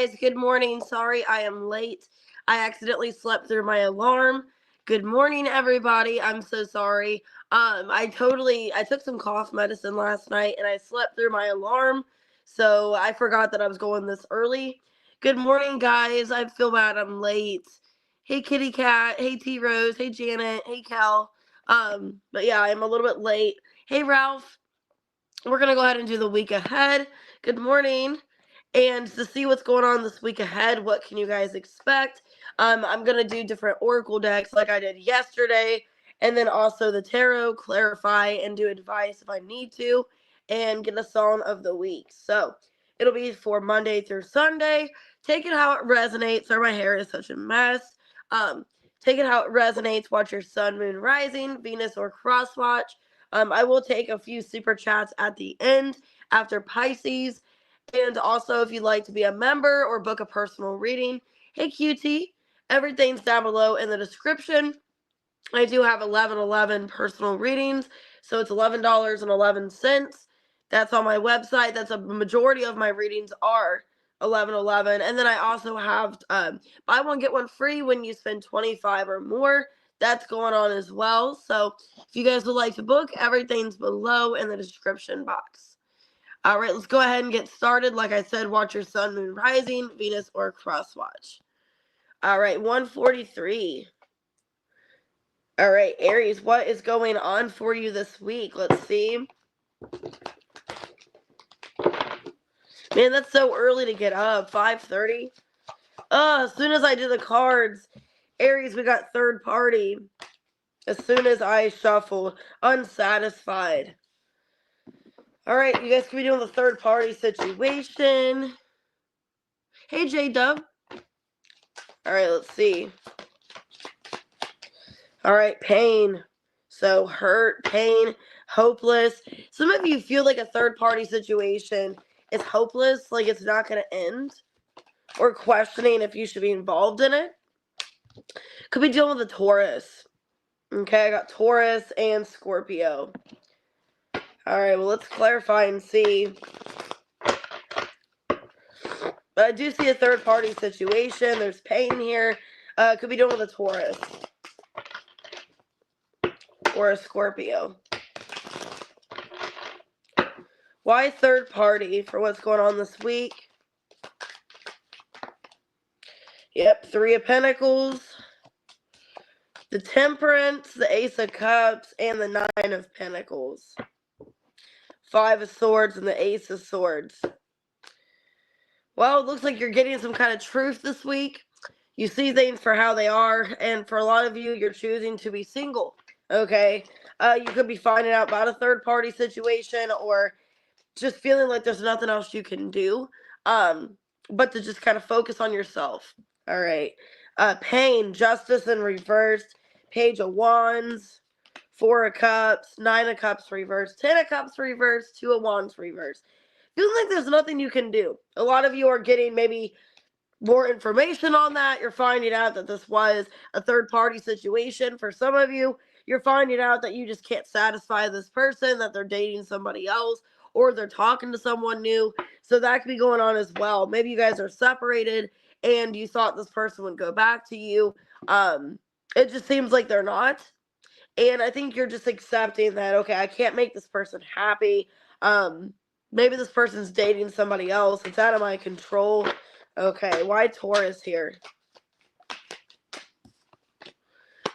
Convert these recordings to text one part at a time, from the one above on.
guys, good morning. Sorry I am late. I accidentally slept through my alarm. Good morning, everybody. I'm so sorry. I took some cough medicine last night and I slept through my alarm, so I forgot that I was going this early. Good morning, guys. I feel bad I'm late. Hey, Kitty Cat. Hey, T Rose. Hey, Janet. Hey, Cal. But yeah, I'm a little bit late. Hey, Ralph. We're gonna go ahead and do the week ahead. Good morning. And to see what's going on this week ahead, what can you guys expect? I'm gonna do different oracle decks like I did yesterday, and then also the tarot, clarify, and do advice if I need to, and get a song of the week. So it'll be for Monday through Sunday. Take it how it resonates. Sorry, my hair is such a mess. Take it how it resonates. Watch your sun, moon, rising, Venus, or cross watch. I will take a few super chats at the end after Pisces. And also, if you'd like to be a member or book a personal reading, hey QT, everything's down below in the description. I do have 1111 personal readings, so it's $11.11. That's on my website. That's a majority of my readings are 1111. And then I also have buy one get one free when you spend 25 or more. That's going on as well. So if you guys would like to book, everything's below in the description box. All right, let's go ahead and get started. Like I said, watch your sun, moon, rising, Venus, or cross watch. All right, 143. All right, Aries, what is going on for you this week? Let's see. Man, that's so early to get up. 5:30. As soon as I did the cards, Aries, we got third party. As soon as I shuffled, unsatisfied. All right, you guys can be doing the third party situation. Hey, J-Dub. All right, let's see. All right, pain. So hurt, pain, hopeless. Some of you feel like a third party situation is hopeless, like it's not going to end, or questioning if you should be involved in it. Could be dealing with a Taurus. Okay, I got Taurus and Scorpio. All right, well, let's clarify and see. But I do see a third party situation. There's pain here. Could be dealing with a Taurus or a Scorpio. Why third party for what's going on this week? Yep, Three of Pentacles, the Temperance, the Ace of Cups, and the Nine of Pentacles. Five of Swords and the Ace of Swords. Well, it looks like you're getting some kind of truth this week. You see things for how they are, and for a lot of you, you're choosing to be single, okay? You could be finding out about a third-party situation or just feeling like there's nothing else you can do, but to just kind of focus on yourself, all right? Pain, Justice in reverse, Page of Wands, Four of Cups, Nine of Cups reverse, Ten of Cups reverse, Two of Wands reverse. Feeling like there's nothing you can do. A lot of you are getting maybe more information on that. You're finding out that this was a third-party situation. For some of you, you're finding out that you just can't satisfy this person, that they're dating somebody else, or they're talking to someone new. So that could be going on as well. Maybe you guys are separated and you thought this person would go back to you. It just seems like they're not. And I think you're just accepting that, okay, I can't make this person happy. Maybe this person's dating somebody else. It's out of my control. Okay, why Taurus here?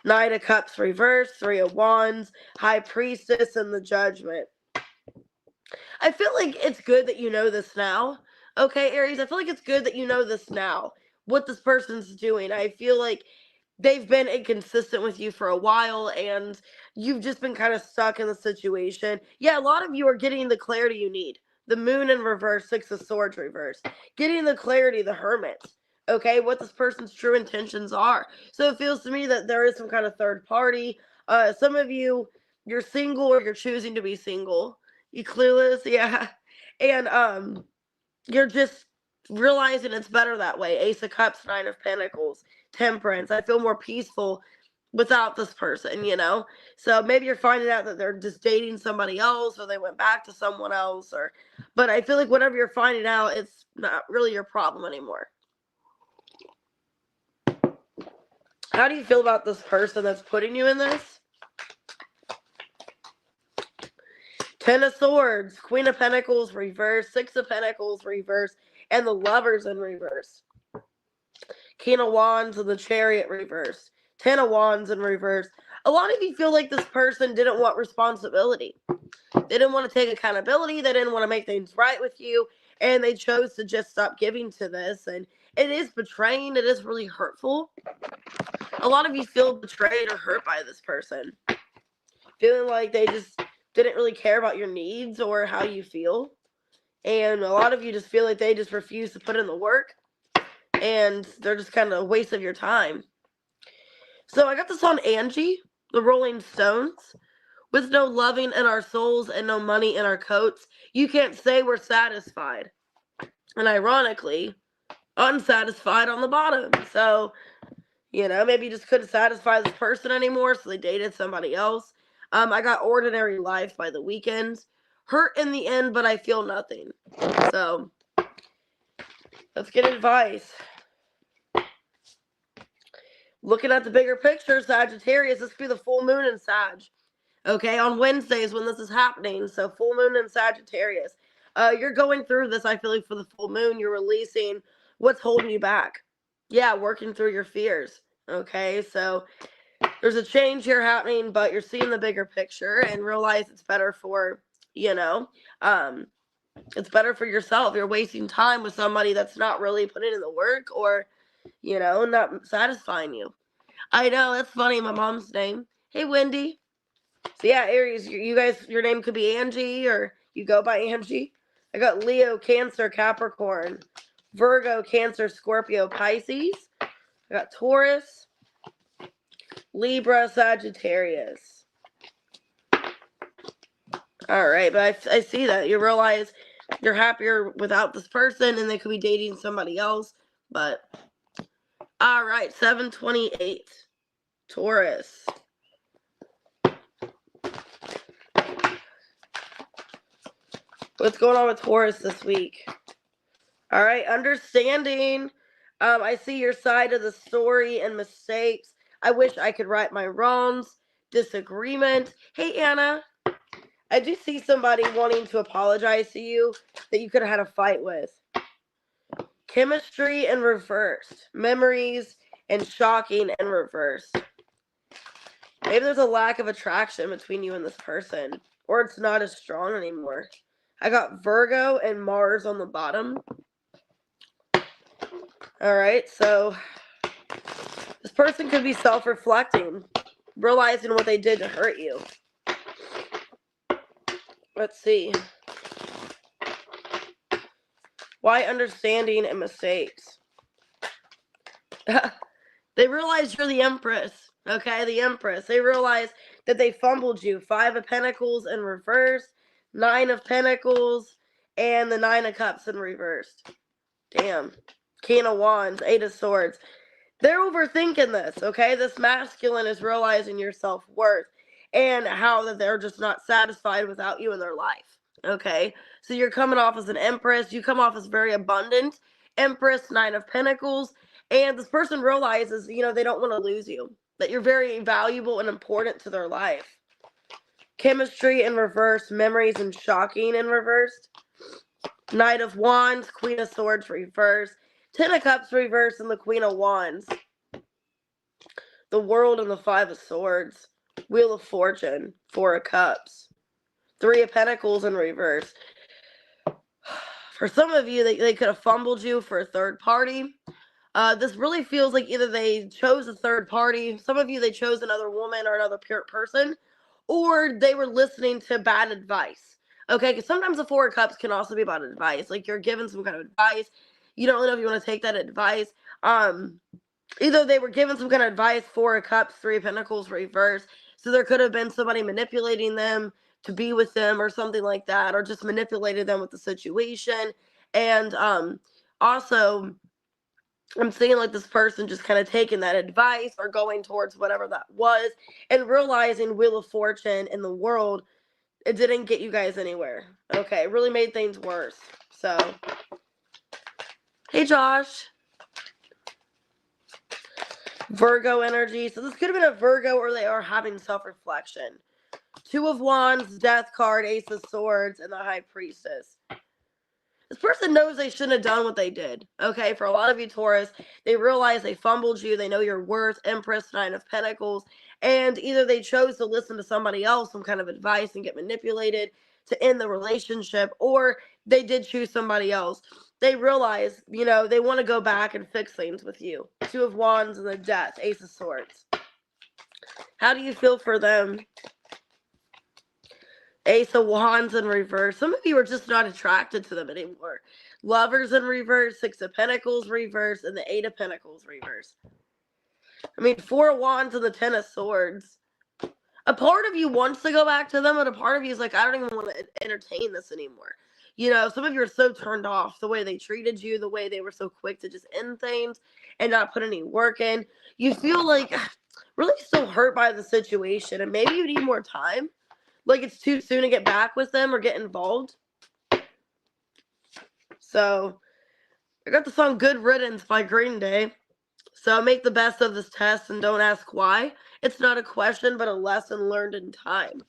Knight of Cups reverse, Three of Wands, High Priestess, and the Judgment. I feel like it's good that you know this now. Okay, Aries, I feel like it's good that you know this now. What this person's doing. I feel like they've been inconsistent with you for a while and you've just been kind of stuck in the situation. Yeah, a lot of you are getting the clarity you need. The Moon in reverse, Six of Swords reverse. Getting the clarity, the Hermit. Okay, what this person's true intentions are. So it feels to me that there is some kind of third party. Some of you, you're single or you're choosing to be single. You clueless, yeah. And you're just realizing it's better that way. Ace of Cups, Nine of Pentacles, Temperance. I feel more peaceful without this person, you know? So maybe you're finding out that they're just dating somebody else or they went back to someone else, but I feel like whatever you're finding out, it's not really your problem anymore. How do you feel about this person that's putting you in this? Ten of Swords, Queen of Pentacles reverse, Six of Pentacles reverse, and the Lovers in reverse. King of Wands and the Chariot reverse. Ten of Wands in reverse. A lot of you feel like this person didn't want responsibility. They didn't want to take accountability. They didn't want to make things right with you. And they chose to just stop giving to this. And it is betraying. It is really hurtful. A lot of you feel betrayed or hurt by this person. Feeling like they just didn't really care about your needs or how you feel. And a lot of you just feel like they just refuse to put in the work. And they're just kind of a waste of your time. So I got this on Angie, the Rolling Stones. With no loving in our souls and no money in our coats, you can't say we're satisfied. And ironically, unsatisfied on the bottom. So, you know, maybe you just couldn't satisfy this person anymore, so they dated somebody else. I got Ordinary Life by The Weeknd. Hurt in the end, but I feel nothing. So, let's get advice. Looking at the bigger picture, Sagittarius, this could be the full moon in Sag. Okay, on Wednesdays when this is happening. So full moon in Sagittarius. You're going through this, I feel like, for the full moon. You're releasing what's holding you back. Yeah, working through your fears. Okay, so there's a change here happening, but you're seeing the bigger picture and realize it's better for, you know, it's better for yourself. You're wasting time with somebody that's not really putting in the work or, you know, not satisfying you. I know, that's funny, my mom's name. Hey, Wendy. So yeah, Aries, you guys, your name could be Angie or you go by Angie. I got Leo, Cancer, Capricorn, Virgo, Cancer, Scorpio, Pisces. I got Taurus, Libra, Sagittarius. All right, but I see that. You realize you're happier without this person and they could be dating somebody else. But, all right, 728, Taurus. What's going on with Taurus this week? All right, understanding. I see your side of the story and mistakes. I wish I could right my wrongs. Disagreement. Hey, Anna. I do see somebody wanting to apologize to you that you could have had a fight with. Chemistry and reversed. Memories and shocking and reversed. Maybe there's a lack of attraction between you and this person. Or it's not as strong anymore. I got Virgo and Mars on the bottom. All right, so this person could be self-reflecting, realizing what they did to hurt you. Let's see. Why understanding and mistakes? They realize you're the Empress, okay? The Empress. They realize that they fumbled you. 5 of Pentacles in reverse, 9 of Pentacles, and the 9 of Cups in reversed. Damn. King of Wands, 8 of Swords. They're overthinking this, okay? This masculine is realizing your self-worth and how that they're just not satisfied without you in their life, okay? So you're coming off as an Empress. You come off as very abundant. Empress, 9 of Pentacles. And this person realizes, you know, they don't want to lose you, that you're very valuable and important to their life. Chemistry in reverse, memories and shocking in reversed. Knight of Wands, Queen of Swords reverse. 10 of Cups reverse and the Queen of Wands. The World and the 5 of Swords. Wheel of Fortune, 4 of Cups. 3 of Pentacles in reverse. For some of you, they could have fumbled you for a third party. This really feels like either they chose a third party. Some of you, they chose another woman or another person. Or they were listening to bad advice. Okay, because sometimes the 4 of Cups can also be about advice. Like you're given some kind of advice. You don't really know if you want to take that advice. Either they were given some kind of advice, 4 of Cups, 3 of Pentacles reverse. So there could have been somebody manipulating them to be with them or something like that. Or just manipulated them with the situation. And also, I'm seeing like this person just kind of taking that advice or going towards whatever that was. And realizing Wheel of Fortune in the World, it didn't get you guys anywhere. Okay, it really made things worse. So, hey Josh. Virgo energy. So this could have been a Virgo, or they are having self-reflection. Two of Wands, Death card, Ace of Swords, and the High Priestess. This person knows they shouldn't have done what they did. Okay, for a lot of you Taurus, they realize they fumbled you. They know your worth. Empress, Nine of Pentacles. And either they chose to listen to somebody else, some kind of advice, and get manipulated to end the relationship, or they did choose somebody else. They realize, they want to go back and fix things with you. Two of Wands and the Death, Ace of Swords. How do you feel for them? Ace of Wands in reverse. Some of you are just not attracted to them anymore. Lovers in reverse, Six of Pentacles reverse, and the Eight of Pentacles reverse. I mean, Four of Wands and the Ten of Swords. A part of you wants to go back to them, but a part of you is like, I don't even want to entertain this anymore. Some of you are so turned off the way they treated you, the way they were so quick to just end things and not put any work in. You feel like really so hurt by the situation, and maybe you need more time. Like it's too soon to get back with them or get involved. So, I got the song Good Riddance by Green Day. So, make the best of this test and don't ask why. It's not a question, but a lesson learned in time.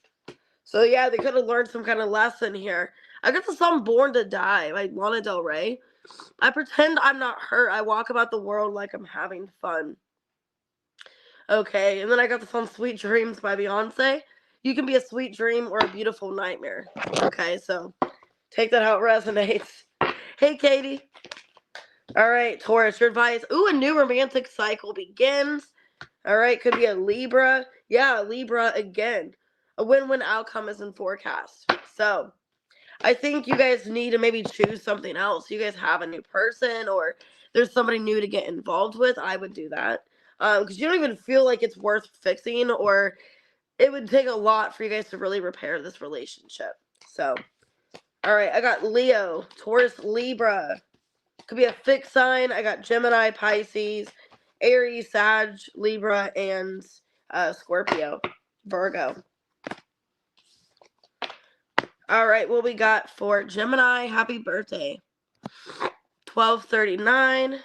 So, yeah, they could have learned some kind of lesson here. I got the song Born to Die by Lana Del Rey. I pretend I'm not hurt. I walk about the world like I'm having fun. Okay, and then I got the song Sweet Dreams by Beyonce. You can be a sweet dream or a beautiful nightmare. Okay, so take that how it resonates. Hey, Katie. All right, Taurus, your advice. Ooh, a new romantic cycle begins. All right, could be a Libra. Yeah, Libra again. A win-win outcome is in forecast. So I think you guys need to maybe choose something else. You guys have a new person or there's somebody new to get involved with. I would do that. Because you don't even feel like it's worth fixing, or it would take a lot for you guys to really repair this relationship. So, all right, I got Leo, Taurus, Libra. Could be a fixed sign. I got Gemini, Pisces, Aries, Sag, Libra, and Scorpio, Virgo. All right, what we got for Gemini? Happy birthday. 12/39.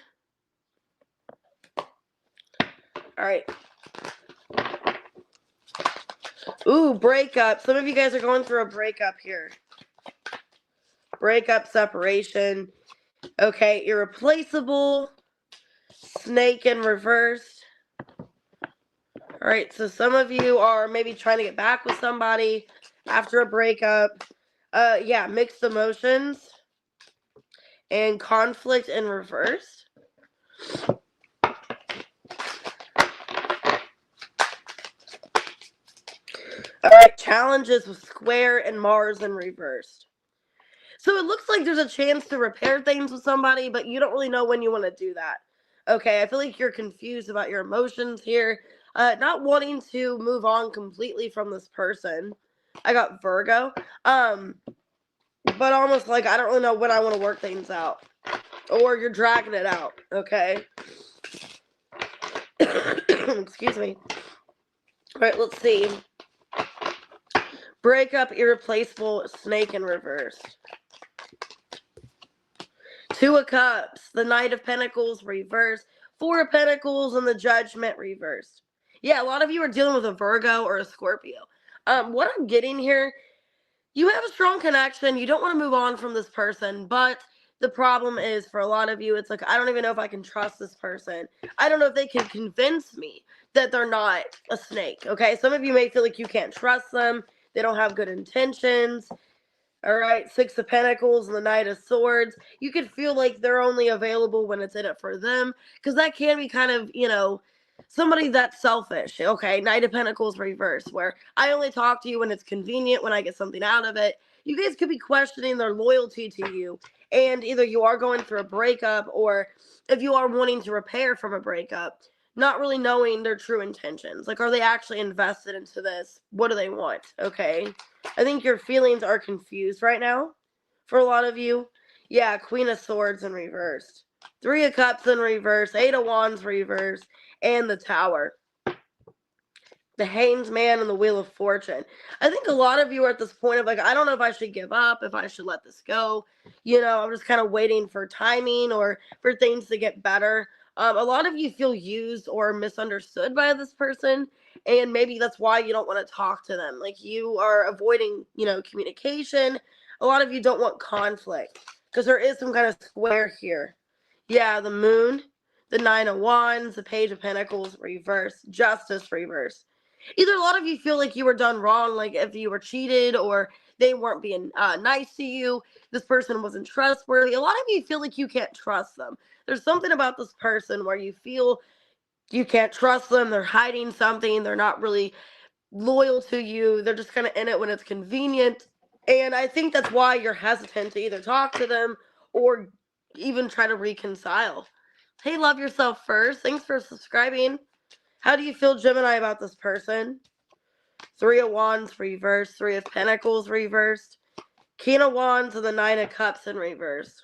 All right. Ooh, breakup. Some of you guys are going through a breakup here. Breakup, separation. Okay, irreplaceable. Snake in reverse. All right, so some of you are maybe trying to get back with somebody after a breakup. Yeah, mixed emotions. And conflict in reverse. All right, challenges with square and Mars in reversed. So it looks like there's a chance to repair things with somebody, but you don't really know when you want to do that. Okay, I feel like you're confused about your emotions here. Not wanting to move on completely from this person. I got Virgo. But almost like I don't really know when I want to work things out. Or you're dragging it out, okay? Excuse me. All right, let's see. Breakup, irreplaceable, snake in reverse. Two of Cups, the Knight of Pentacles reversed. Four of Pentacles and the Judgment reversed. Yeah, a lot of you are dealing with a Virgo or a Scorpio. What I'm getting here, you have a strong connection. You don't want to move on from this person, but the problem is for a lot of you, it's like, I don't even know if I can trust this person. I don't know if they can convince me that they're not a snake, okay? Some of you may feel like you can't trust them. They don't have good intentions. All right, Six of Pentacles and the Knight of Swords. You could feel like they're only available when it's in it for them, because that can be kind of, somebody that's selfish. Okay, Knight of Pentacles reverse, where I only talk to you when it's convenient, when I get something out of it. You guys could be questioning their loyalty to you, and either you are going through a breakup, or if you are wanting to repair from a breakup, not really knowing their true intentions. Like, are they actually invested into this? What do they want? Okay. I think your feelings are confused right now for a lot of you. Yeah, Queen of Swords in reverse. Three of Cups in reverse. Eight of Wands reverse. And the Tower. The Hanged Man and the Wheel of Fortune. I think a lot of you are at this point of like, I don't know if I should give up, if I should let this go. I'm just kind of waiting for timing or for things to get better. A lot of you feel used or misunderstood by this person, and maybe that's why you don't want to talk to them. Like, you are avoiding, communication. A lot of you don't want conflict because there is some kind of square here. Yeah, the moon, the 9 of wands, the page of pentacles reverse, justice reverse. Either a lot of you feel like you were done wrong, like if you were cheated or they weren't being nice to you, this person wasn't trustworthy. A lot of you feel like you can't trust them. There's something about this person where you feel you can't trust them. They're hiding something. They're not really loyal to you. They're just kind of in it when it's convenient. And I think that's why you're hesitant to either talk to them or even try to reconcile. Hey, love yourself first. Thanks for subscribing. How do you feel, Gemini, about this person? 3 of wands reversed, 3 of pentacles reversed, King of wands and the 9 of cups in reverse,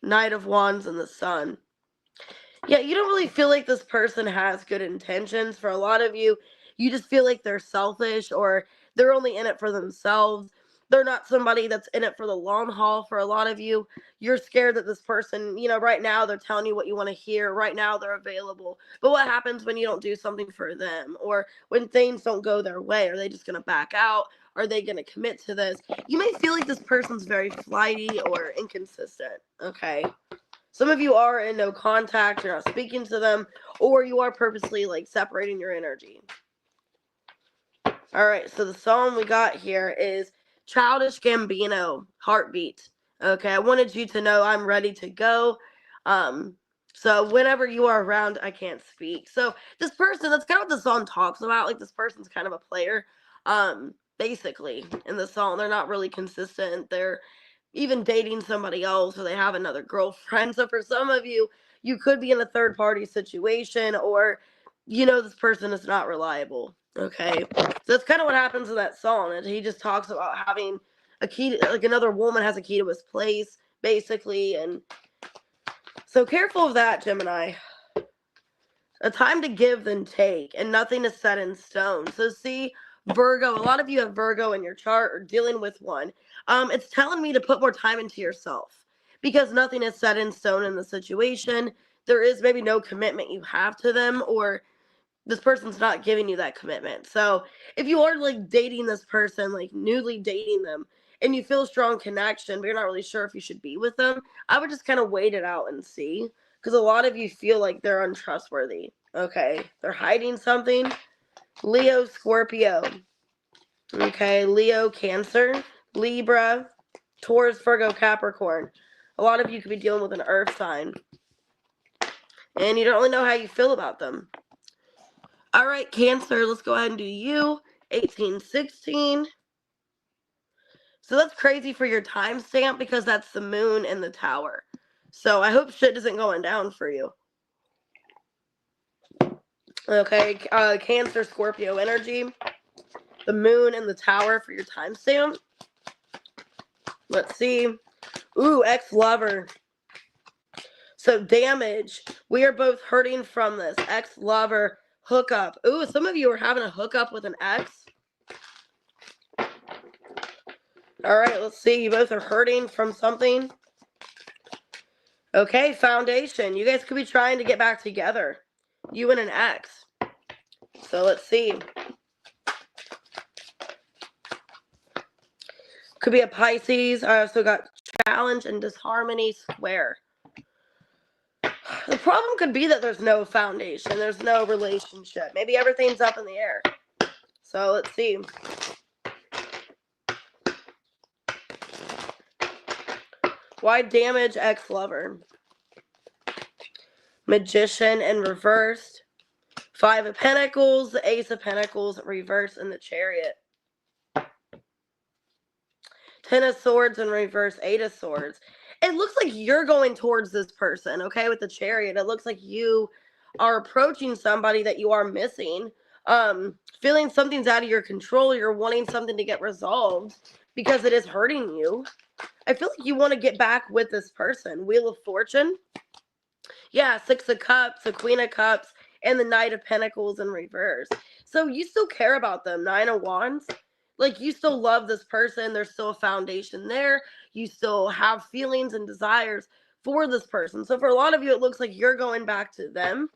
Knight of wands and the sun. Yeah, you don't really feel like this person has good intentions. For a lot of you, you just feel like they're selfish or they're only in it for themselves. They're not somebody that's in it for the long haul. For a lot of you, you're scared that this person, right now they're telling you what you want to hear. Right now they're available. But what happens when you don't do something for them, or when things don't go their way? Are they just going to back out? Are they going to commit to this? You may feel like this person's very flighty or inconsistent, okay? Some of you are in no contact, you're not speaking to them, or you are purposely separating your energy. All right, so the song we got here is Childish Gambino, Heartbeat. Okay, I wanted you to know I'm ready to go. So whenever you are around, I can't speak. So this person, that's kind of what the song talks about. Like, this person's kind of a player. Basically, in the song, they're not really consistent. They're even dating somebody else, or they have another girlfriend. So for some of you, you could be in a third party situation, or this person is not reliable. Okay, so that's kind of what happens in that song. And he just talks about having a key to, like, another woman has a key to his place, basically. And so careful of that, Gemini. A time to give than take, and nothing is set in stone. So see, Virgo, a lot of you have Virgo in your chart or dealing with one. It's telling me to put more time into yourself because nothing is set in stone in the situation. There is maybe no commitment you have to them, or this person's not giving you that commitment. So if you are dating this person, newly dating them, and you feel a strong connection, but you're not really sure if you should be with them, I would just kind of wait it out and see. Because a lot of you feel like they're untrustworthy. Okay, they're hiding something. Leo, Scorpio. Okay, Leo, Cancer, Libra, Taurus, Virgo, Capricorn. A lot of you could be dealing with an earth sign. And you don't really know how you feel about them. All right, Cancer, let's go ahead and do you. 1816. So that's crazy for your timestamp because that's the moon and the tower. So I hope shit isn't going down for you. Okay, Cancer, Scorpio energy. The moon and the tower for your timestamp. Let's see. Ooh, ex-lover. So damage. We are both hurting from this. Ex-lover hookup. Ooh, some of you are having a hookup with an ex. All right, let's see. You both are hurting from something. Okay, foundation. You guys could be trying to get back together. You and an ex. So let's see. Could be a Pisces. I also got challenge and disharmony square. The problem could be that there's no foundation. There's no relationship. Maybe everything's up in the air. So let's see. Why damage ex-lover? Magician in reversed. 5 of Pentacles, the Ace of Pentacles reversed, and the Chariot. 10 of Swords in reverse, 8 of Swords. It looks like you're going towards this person, okay, with the Chariot. It looks like you are approaching somebody that you are missing. Feeling something's out of your control. You're wanting something to get resolved because it is hurting you. I feel like you want to get back with this person. Wheel of Fortune. Yeah, 6 of Cups, the Queen of Cups, and the Knight of Pentacles in reverse. So you still care about them. 9 of Wands. Like, you still love this person. There's still a foundation there. You still have feelings and desires for this person. So for a lot of you, it looks like you're going back to them.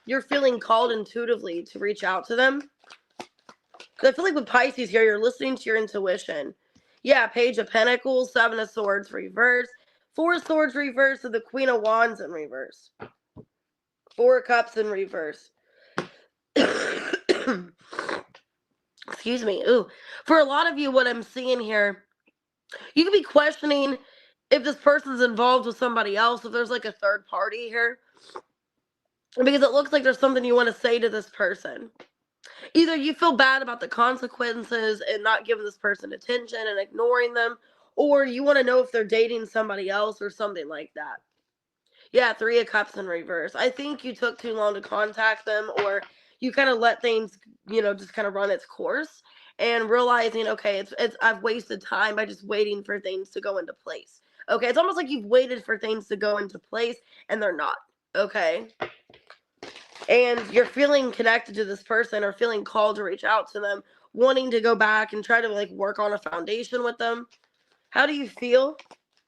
You're feeling called intuitively to reach out to them. Because I feel like with Pisces here, you're listening to your intuition. Yeah, Page of Pentacles, Seven of Swords reverse, Four of Swords reverse, and the Queen of Wands in reverse. Four of Cups in reverse. Excuse me. Ooh. For a lot of you, what I'm seeing here, you could be questioning if this person's involved with somebody else, if there's like a third party here. Because it looks like there's something you want to say to this person. Either you feel bad about the consequences and not giving this person attention and ignoring them, or you want to know if they're dating somebody else or something like that. Yeah, Three of Cups in reverse. I think you took too long to contact them, or you kind of let things, just kind of run its course and realizing, okay, it's I've wasted time by just waiting for things to go into place. Okay, it's almost like you've waited for things to go into place and they're not. Okay. And you're feeling connected to this person or feeling called to reach out to them, wanting to go back and try to like work on a foundation with them. How do you feel?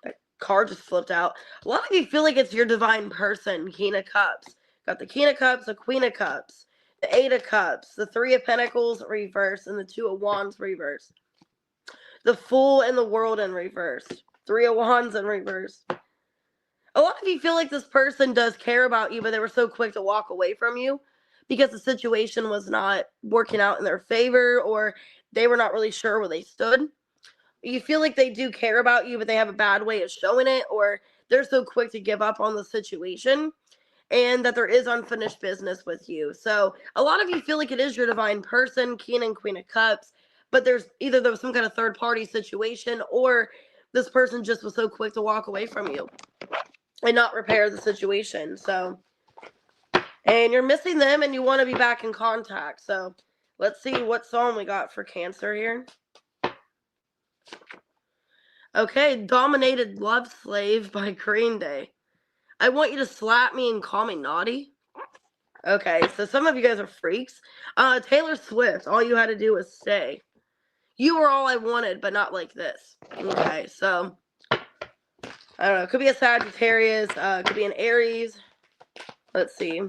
That card just flipped out. A lot of you feel like it's your divine person. King of Cups. Got the King of Cups, the Queen of Cups, the Eight of Cups, the Three of Pentacles reverse, and the Two of Wands reverse. The Fool and the World in reverse. Three of Wands in reverse. A lot of you feel like this person does care about you, but they were so quick to walk away from you because the situation was not working out in their favor, or they were not really sure where they stood. You feel like they do care about you, but they have a bad way of showing it, or they're so quick to give up on the situation, and that there is unfinished business with you. So a lot of you feel like it is your divine person, King and Queen of Cups, but there's some kind of third party situation, or this person just was so quick to walk away from you and not repair the situation. So, and you're missing them and you want to be back in contact. So let's see what song we got for Cancer here. Okay, Dominated Love Slave by Green Day. I want you to slap me and call me naughty. Okay, so some of you guys are freaks. Taylor Swift, All You Had to Do Was Stay. You were all I wanted, but not like this. Okay, so I don't know. It could be a Sagittarius. Could be an Aries. Let's see.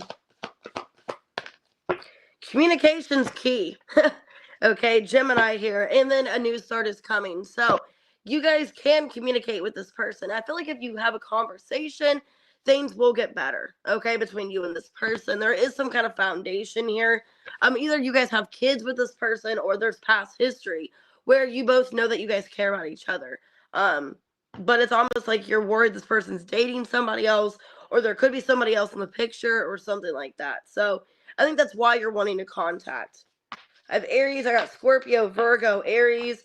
Communication's key. Okay, Gemini here. And then a new start is coming. So you guys can communicate with this person. I feel like if you have a conversation, things will get better, okay, between you and this person. There is some kind of foundation here. Either you guys have kids with this person, or there's past history where you both know that you guys care about each other. But it's almost like you're worried this person's dating somebody else, or there could be somebody else in the picture or something like that. So I think that's why you're wanting to contact. I have Aries, I got Scorpio, Virgo, Aries.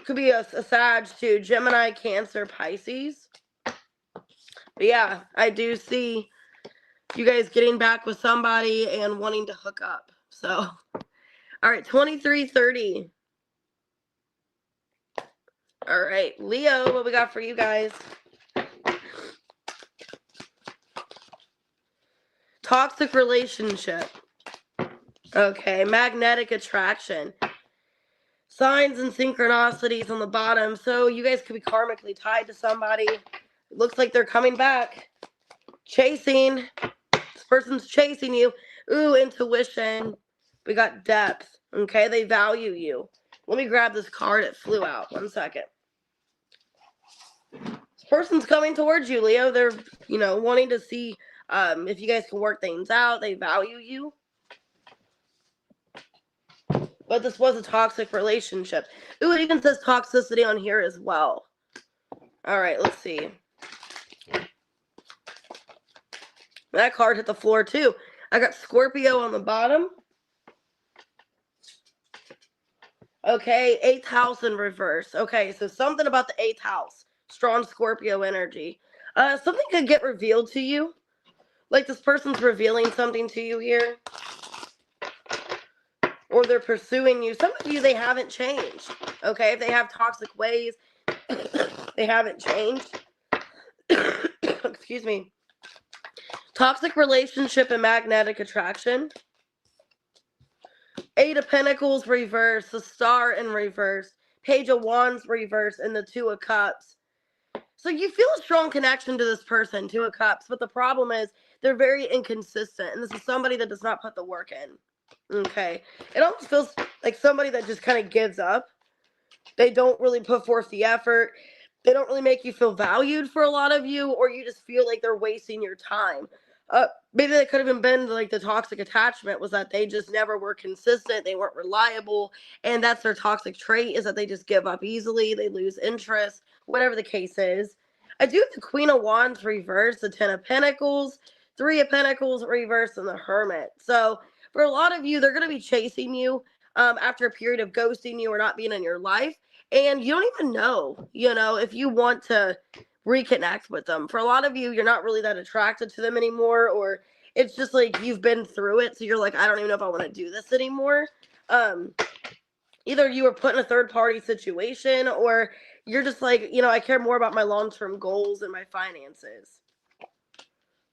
Could be a Sag too. Gemini, Cancer, Pisces. But yeah, I do see you guys getting back with somebody and wanting to hook up. So, all right, 2330. All right, Leo, what we got for you guys? Toxic relationship. Okay, magnetic attraction. Signs and synchronicities on the bottom. So you guys could be karmically tied to somebody. It looks like they're coming back. Chasing. This person's chasing you. Ooh, intuition. We got depth. Okay, they value you. Let me grab this card. It flew out. 1 second. This person's coming towards you, Leo. They're, wanting to see if you guys can work things out. They value you. But this was a toxic relationship. Ooh, it even says toxicity on here as well. All right, let's see. That card hit the floor too. I got Scorpio on the bottom. Okay, 8th house in reverse. Okay, so something about the 8th house. Strong Scorpio energy. Something could get revealed to you. Like this person's revealing something to you here. Or they're pursuing you. Some of you, they haven't changed. Okay, if they have toxic ways, they haven't changed. Excuse me. Toxic relationship and magnetic attraction. 8 of Pentacles reverse, the Star in reverse, Page of Wands reverse, and the 2 of Cups. So you feel a strong connection to this person, Two of Cups, but the problem is they're very inconsistent, and this is somebody that does not put the work in. Okay, it almost feels like somebody that just kind of gives up. They don't really put forth the effort. They don't really make you feel valued for a lot of you, or you just feel like they're wasting your time. Maybe that could have even been like the toxic attachment, was that they just never were consistent. They weren't reliable, and that's their toxic trait, is that they just give up easily. They lose interest, whatever the case is. I do have the Queen of Wands reversed, the Ten of Pentacles, Three of Pentacles reversed, and the Hermit. So for a lot of you, they're going to be chasing you after a period of ghosting you or not being in your life. And you don't even know, if you want to reconnect with them. For a lot of you, you're not really that attracted to them anymore, or it's just like you've been through it, so you're like, I don't even know if I want to do this anymore. Either you were put in a third-party situation, or you're just like, I care more about my long-term goals and my finances.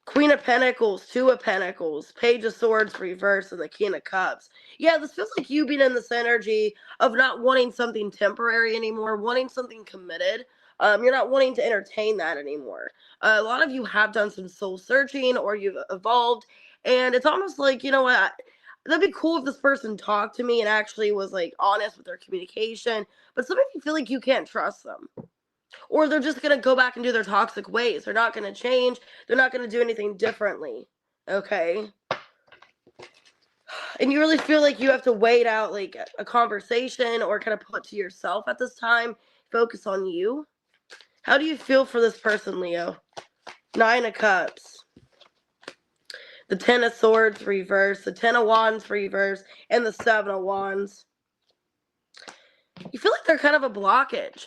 Queen of Pentacles, Two of Pentacles, Page of Swords reverse, and the King of Cups. Yeah, this feels like you being in this energy of not wanting something temporary anymore, wanting something committed. You're not wanting to entertain that anymore. A lot of you have done some soul searching, or you've evolved, and it's almost like, that'd be cool if this person talked to me and actually was like honest with their communication, but some of you feel like you can't trust them. Or they're just going to go back and do their toxic ways. They're not going to change. They're not going to do anything differently. Okay? And you really feel like you have to wait out like a conversation, or kind of put to yourself at this time. Focus on you. How do you feel for this person, Leo? Nine of Cups. The Ten of Swords reverse. The Ten of Wands reverse. And the Seven of Wands. You feel like they're kind of a blockage.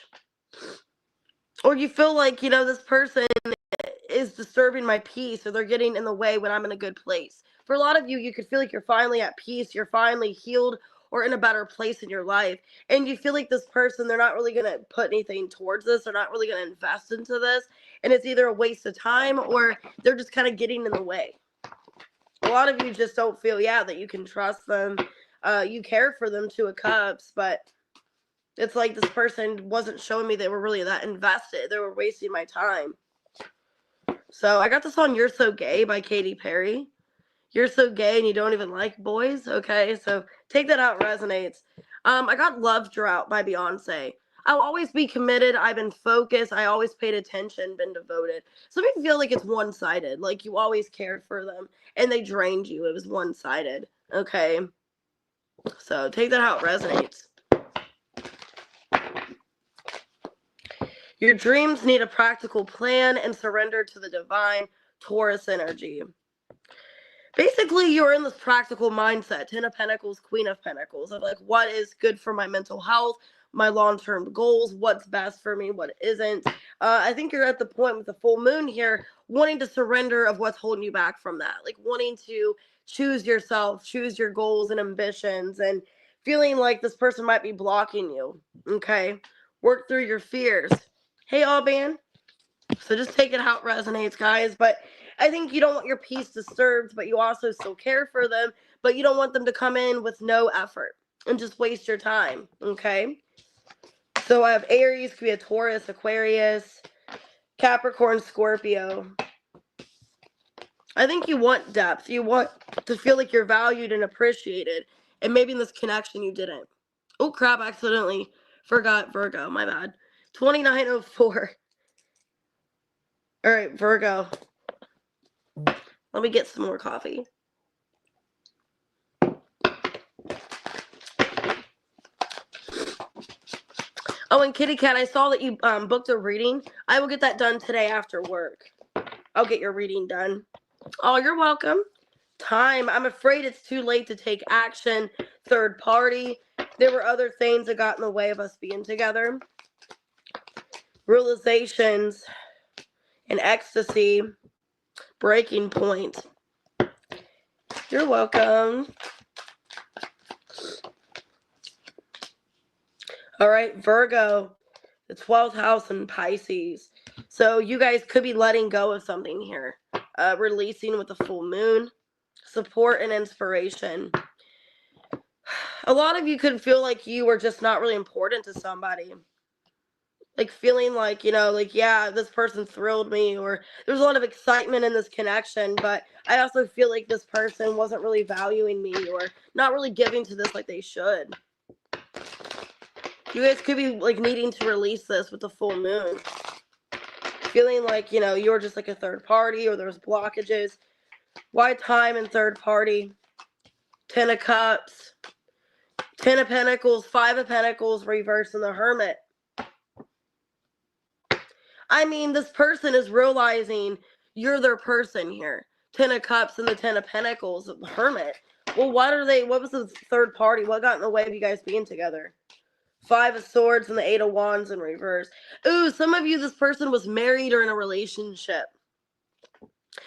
Or you feel like, this person is disturbing my peace, or they're getting in the way when I'm in a good place. For a lot of you, you could feel like you're finally at peace, you're finally healed, or in a better place in your life. And you feel like this person, they're not really going to put anything towards this. They're not really going to invest into this. And it's either a waste of time, or they're just kind of getting in the way. A lot of you just don't feel, that you can trust them. You care for them, Two of Cups, but it's like this person wasn't showing me they were really that invested. They were wasting my time. So I got this on You're So Gay by Katy Perry. You're so gay and you don't even like boys. Okay, so take that out, resonates. I got Love Drought by Beyonce. I'll always be committed. I've been focused. I always paid attention, been devoted. Some people feel like it's one-sided. Like you always cared for them and they drained you. It was one-sided. Okay. So take that out, resonates. Your dreams need a practical plan and surrender to the divine, Taurus energy. Basically, you're in this practical mindset, Ten of Pentacles, Queen of Pentacles, of like, what is good for my mental health, my long-term goals, what's best for me, what isn't. I think you're at the point with the full moon here, wanting to surrender of what's holding you back from that. Like wanting to choose yourself, choose your goals and ambitions, and feeling like this person might be blocking you. Okay? Work through your fears. Hey, Alban. So just take it how it resonates, guys. But I think you don't want your peace disturbed, but you also still care for them, but you don't want them to come in with no effort and just waste your time, okay? So I have Aries, could be a Taurus, Aquarius, Capricorn, Scorpio. I think you want depth. You want to feel like you're valued and appreciated, and maybe in this connection you didn't. Oh, crap, I accidentally forgot Virgo. My bad. 2904. All right, Virgo. Let me get some more coffee. Oh, and Kitty Cat, I saw that you booked a reading. I will get that done today after work. I'll get your reading done. Oh, you're welcome. Time. I'm afraid it's too late to take action. Third party. There were other things that got in the way of us being together. Realizations and ecstasy. Breaking point. You're welcome. All right, Virgo, the 12th house in Pisces. So you guys could be letting go of something here. Releasing with the full moon. Support and inspiration. A lot of you could feel like you were just not really important to somebody. Like feeling like, like, yeah, this person thrilled me, or there's a lot of excitement in this connection, but I also feel like this person wasn't really valuing me or not really giving to this like they should. You guys could be like needing to release this with the full moon. Feeling like, you're just like a third party, or there's blockages. Why time and third party? 10 of Cups, 10 of Pentacles, 5 of Pentacles, reverse, and the Hermit. I mean, this person is realizing you're their person here. 10 of Cups and the 10 of Pentacles, the Hermit. Well, what was the third party? What got in the way of you guys being together? 5 of Swords and the 8 of Wands in reverse. Ooh, some of you, this person was married or in a relationship.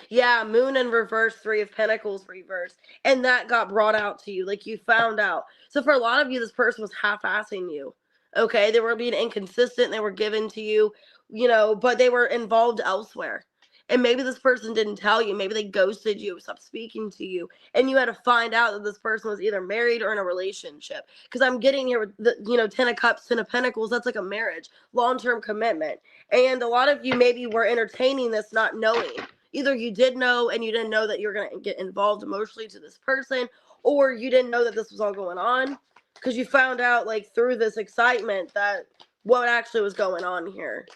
Yeah, Moon in reverse, 3 of Pentacles reverse. And that got brought out to you. Like, you found out. So for a lot of you, this person was half-assing you. Okay, they were being inconsistent. They were given to you, but they were involved elsewhere. And maybe this person didn't tell you. Maybe they ghosted you, stopped speaking to you. And you had to find out that this person was either married or in a relationship. Because I'm getting here with the, 10 of Cups, 10 of Pentacles. That's like a marriage, long-term commitment. And a lot of you maybe were entertaining this not knowing. Either you did know and you didn't know that you're going to get involved emotionally to this person, or you didn't know that this was all going on because you found out like through this excitement that what actually was going on here.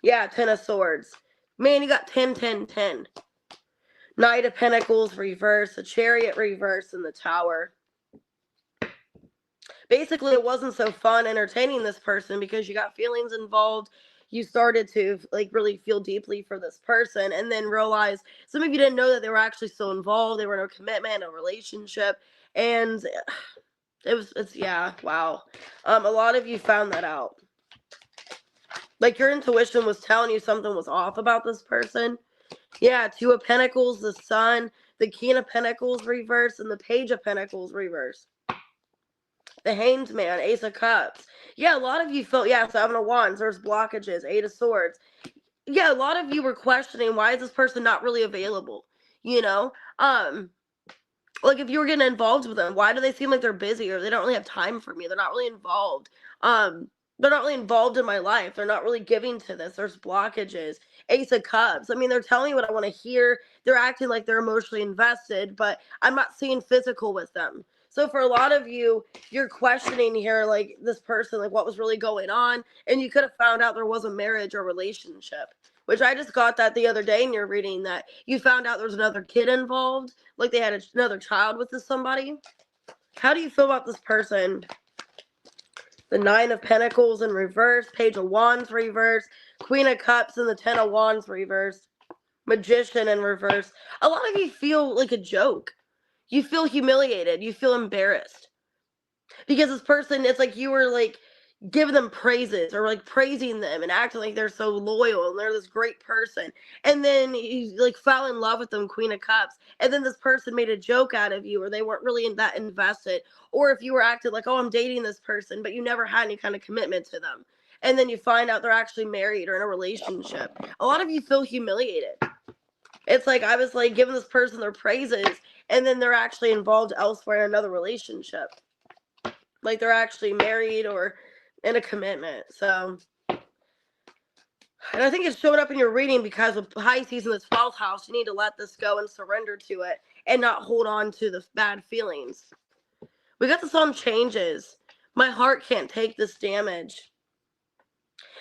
Yeah, 10 of Swords. Man, you got 10, 10, 10. Knight of Pentacles reverse, a Chariot reverse, and the Tower. Basically, it wasn't so fun entertaining this person because you got feelings involved. You started to like really feel deeply for this person, and then realize some of you didn't know that they were actually so involved. They were in a commitment, a relationship, and yeah, wow. A lot of you found that out. Like your intuition was telling you something was off about this person. Yeah, 2 of Pentacles, the Sun, the King of Pentacles reverse, and the Page of Pentacles reverse. The Hanged Man, Ace of Cups. Yeah, a lot of you felt, 7 of Wands, there's blockages, 8 of Swords. Yeah, a lot of you were questioning, why is this person not really available? Like if you were getting involved with them, why do they seem like they're busy or they don't really have time for me? They're not really involved. They're not really involved in my life. They're not really giving to this. There's blockages. Ace of Cups. I mean, they're telling me what I want to hear. They're acting like they're emotionally invested, but I'm not seeing physical with them. So for a lot of you, you're questioning here, like this person, like what was really going on. And you could have found out there was a marriage or relationship, which I just got that the other day in your reading, that you found out there was another kid involved. Like they had another child with somebody. How do you feel about this person? The 9 of Pentacles in reverse, Page of Wands reverse, Queen of Cups and the 10 of Wands reverse, Magician in reverse. A lot of you feel like a joke. You feel humiliated. You feel embarrassed. Because this person, it's like you were like giving them praises or like praising them and acting like they're so loyal and they're this great person. And then you like fell in love with them, Queen of Cups. And then this person made a joke out of you, or they weren't really that invested. Or if you were acting like, oh, I'm dating this person, but you never had any kind of commitment to them. And then you find out they're actually married or in a relationship. A lot of you feel humiliated. It's like I was like giving this person their praises, and then they're actually involved elsewhere in another relationship. Like they're actually married or in a commitment. So, and I think it's showing up in your reading because of Pisces in the 12th house. You need to let this go and surrender to it and not hold on to the bad feelings. We got the Sun changes. My heart can't take this damage.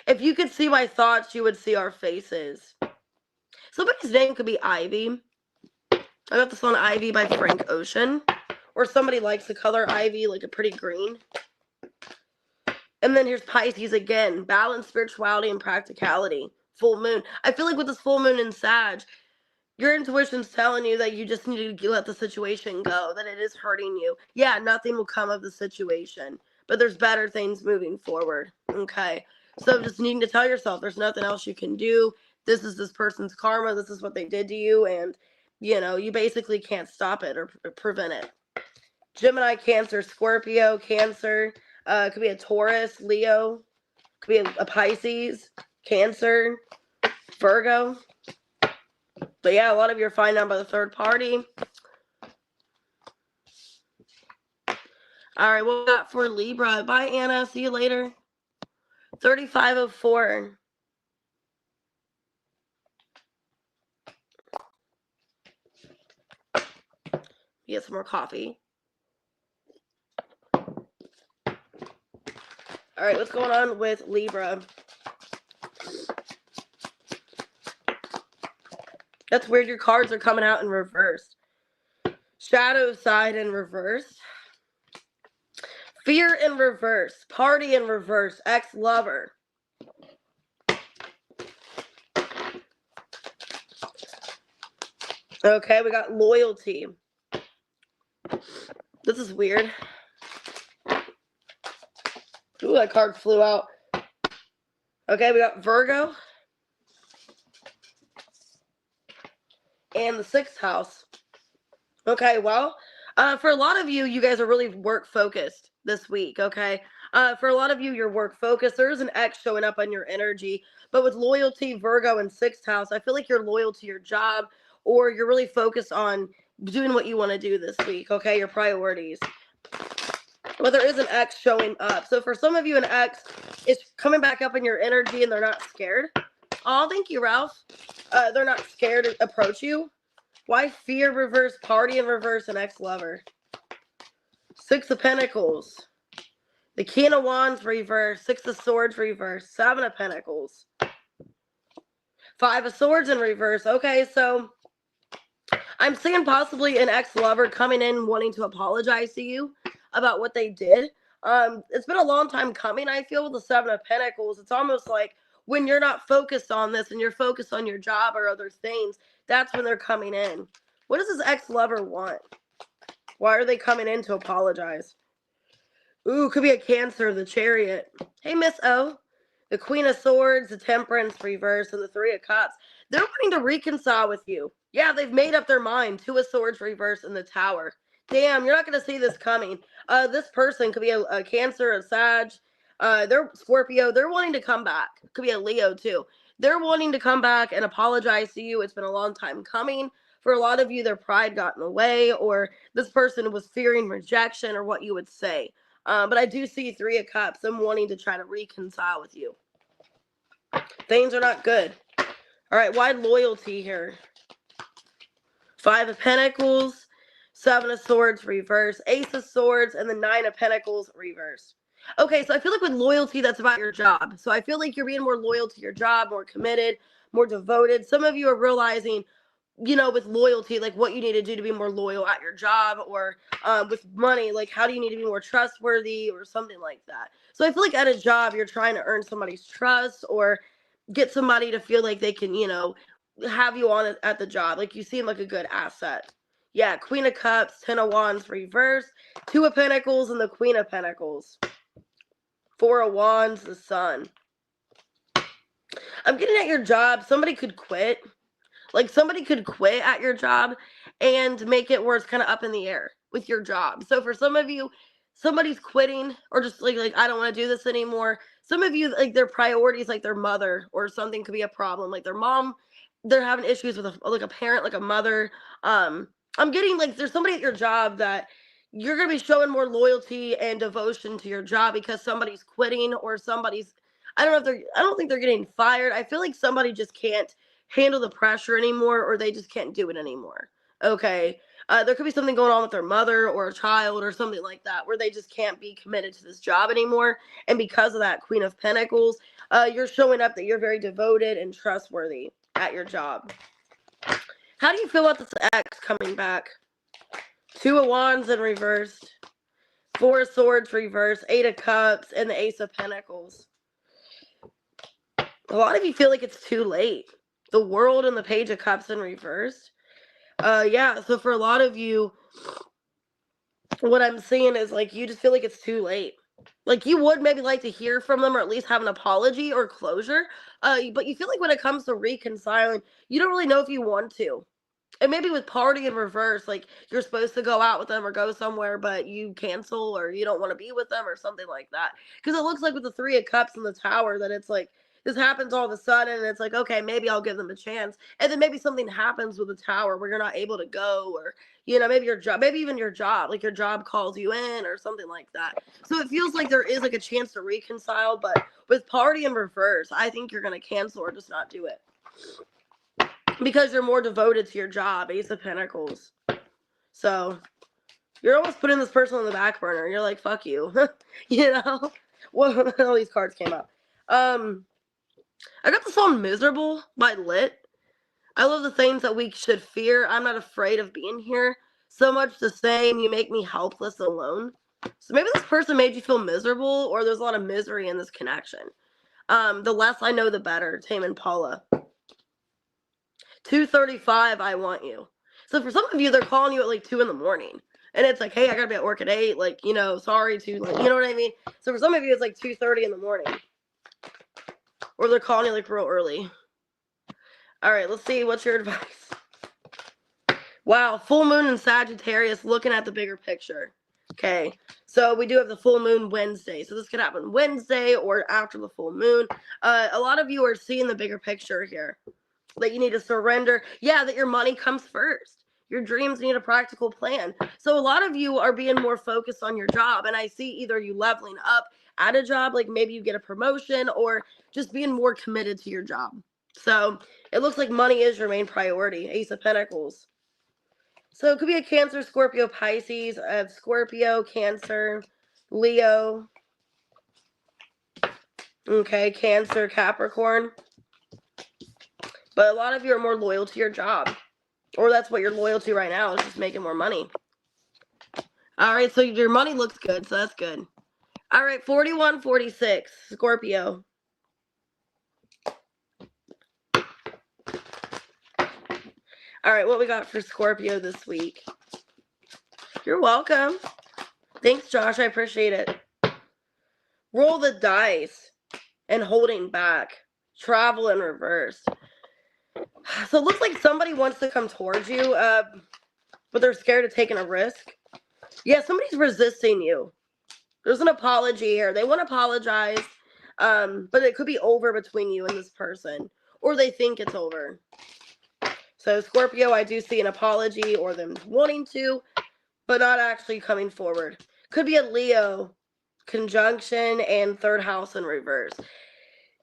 If you could see my thoughts, you would see our faces. Somebody's name could be Ivy. I got the Sun Ivy by Frank Ocean. Or somebody likes the color ivy, like a pretty green. And then here's Pisces again. Balance, spirituality, and practicality. Full moon. I feel like with this full moon in Sag, your intuition's telling you that you just need to let the situation go, that it is hurting you. Yeah, nothing will come of the situation, but there's better things moving forward. Okay? So just needing to tell yourself there's nothing else you can do. This is this person's karma. This is what they did to you. And, you basically can't stop it or prevent it. Gemini, Cancer, Scorpio, Cancer. Could be a Taurus, Leo. Could be a Pisces, Cancer, Virgo. But yeah, a lot of you are finding out by the third party. All right, what we got for Libra? Bye, Anna. See you later. 3504. Get some more coffee. All right, what's going on with Libra? That's weird. Your cards are coming out in reverse. Shadow side in reverse. Fear in reverse. Party in reverse. Ex-lover. Okay, we got loyalty. This is weird. Ooh, that card flew out. Okay, we got Virgo. And the 6th house. Okay, well, for a lot of you, you guys are really work-focused this week, okay? For a lot of you, you're work-focused. There's an X showing up on your energy. But with loyalty, Virgo, and 6th house, I feel like you're loyal to your job, or you're really focused on doing what you want to do this week, okay? Your priorities. But there is an X showing up. So for some of you, an X is coming back up in your energy, and they're not scared. Oh, thank you, Ralph. They're not scared to approach you. Why fear reverse, party in reverse, and ex-lover? 6 of Pentacles. The King of Wands reverse. 6 of Swords reverse. 7 of Pentacles. 5 of Swords in reverse. Okay, so I'm seeing possibly an ex-lover coming in wanting to apologize to you about what they did. It's been a long time coming, I feel, with the 7 of Pentacles. It's almost like when you're not focused on this and you're focused on your job or other things, that's when they're coming in. What does this ex-lover want? Why are they coming in to apologize? Ooh, could be a Cancer, the Chariot. Hey, Miss O. The Queen of Swords, the Temperance reverse, and the 3 of Cups. They're wanting to reconcile with you. Yeah, they've made up their mind. 2 of Swords reverse and the Tower. Damn, you're not going to see this coming. This person could be a Cancer, a Sag. They're Scorpio. They're wanting to come back. Could be a Leo, too. They're wanting to come back and apologize to you. It's been a long time coming. For a lot of you, their pride got in the way, or this person was fearing rejection, or what you would say. But I do see 3 of Cups, them wanting to try to reconcile with you. Things are not good. All right, why loyalty here? 5 of Pentacles, 7 of Swords reverse, Ace of Swords, and the 9 of Pentacles reverse. Okay, so I feel like with loyalty, that's about your job. So I feel like you're being more loyal to your job, more committed, more devoted. Some of you are realizing, you know, with loyalty, like what you need to do to be more loyal at your job, or with money, like how do you need to be more trustworthy or something like that. So I feel like at a job, you're trying to earn somebody's trust or get somebody to feel like they can, you know, have you on at the job. Like you seem like a good asset. Yeah, Queen of Cups, 10 of Wands reverse, 2 of Pentacles, and the Queen of Pentacles. 4 of Wands, the Sun. I'm getting at your job, somebody could quit. Like somebody could quit at your job and make it where it's kind of up in the air with your job. So for some of you, somebody's quitting or just like I don't want to do this anymore. Some of you, like their priorities, like their mother or something could be a problem. Like their mom, they're having issues with a parent, like a mother. I'm getting like there's somebody at your job that you're going to be showing more loyalty and devotion to your job because somebody's quitting or somebody's, I don't think they're getting fired. I feel like somebody just can't handle the pressure anymore, or they just can't do it anymore. Okay. There could be something going on with their mother or a child or something like that where they just can't be committed to this job anymore. And because of that, Queen of Pentacles, you're showing up that you're very devoted and trustworthy at your job. How do you feel about this ex coming back? 2 of Wands in reverse, 4 of Swords reverse, 8 of Cups, and the Ace of Pentacles. A lot of you feel like it's too late. The World and the Page of Cups in reverse. Yeah, so for a lot of you, what I'm seeing is like you just feel like it's too late. Like you would maybe like to hear from them or at least have an apology or closure. But you feel like when it comes to reconciling, you don't really know if you want to. And maybe with party in reverse, like you're supposed to go out with them or go somewhere, but you cancel or you don't want to be with them or something like that. Because it looks like with the 3 of Cups and the Tower that it's like this happens all of a sudden, and it's like, okay, maybe I'll give them a chance. And then maybe something happens with the Tower where you're not able to go, or, maybe your job, maybe even your job, like your job calls you in or something like that. So it feels like there is like a chance to reconcile, but with Party in reverse, I think you're going to cancel or just not do it. Because you're more devoted to your job, Ace of Pentacles. So you're almost putting this person on the back burner. You're like, fuck you. Well, all these cards came out. I got the song Miserable by Lit. I love the things that we should fear. I'm not afraid of being here. So much the same. You make me helpless alone. So maybe this person made you feel miserable, or there's a lot of misery in this connection. The less I know, the better. Tame Impala. 2:35, I want you. So for some of you, they're calling you at like 2 in the morning. And it's like, hey, I gotta be at work at 8. Like, sorry to, like, you know what I mean? So for some of you, it's like 2:30 in the morning. Or they're calling you like real early. All right, let's see. What's your advice? Wow, full moon in Sagittarius, looking at the bigger picture. Okay, so we do have the full moon Wednesday. So this could happen Wednesday or after the full moon. A lot of you are seeing the bigger picture here. That you need to surrender. Yeah, that your money comes first. Your dreams need a practical plan. So a lot of you are being more focused on your job. And I see either you leveling up at a job, like maybe you get a promotion, or just being more committed to your job. So it looks like money is your main priority. Ace of Pentacles. So it could be a Cancer, Scorpio, Pisces, Scorpio, Cancer, Leo. Okay, Cancer, Capricorn. But a lot of you are more loyal to your job. Or that's what you're loyal to right now, is just making more money. All right, so your money looks good, so that's good. All right, 4146, Scorpio. All right, what we got for Scorpio this week? You're welcome. Thanks, Josh. I appreciate it. Roll the dice and holding back. Travel in reverse. So it looks like somebody wants to come towards you, but they're scared of taking a risk. Yeah, somebody's resisting you. There's an apology here. They want to apologize, but it could be over between you and this person. Or they think it's over. So Scorpio, I do see an apology or them wanting to, but not actually coming forward. Could be a Leo conjunction and third house in reverse.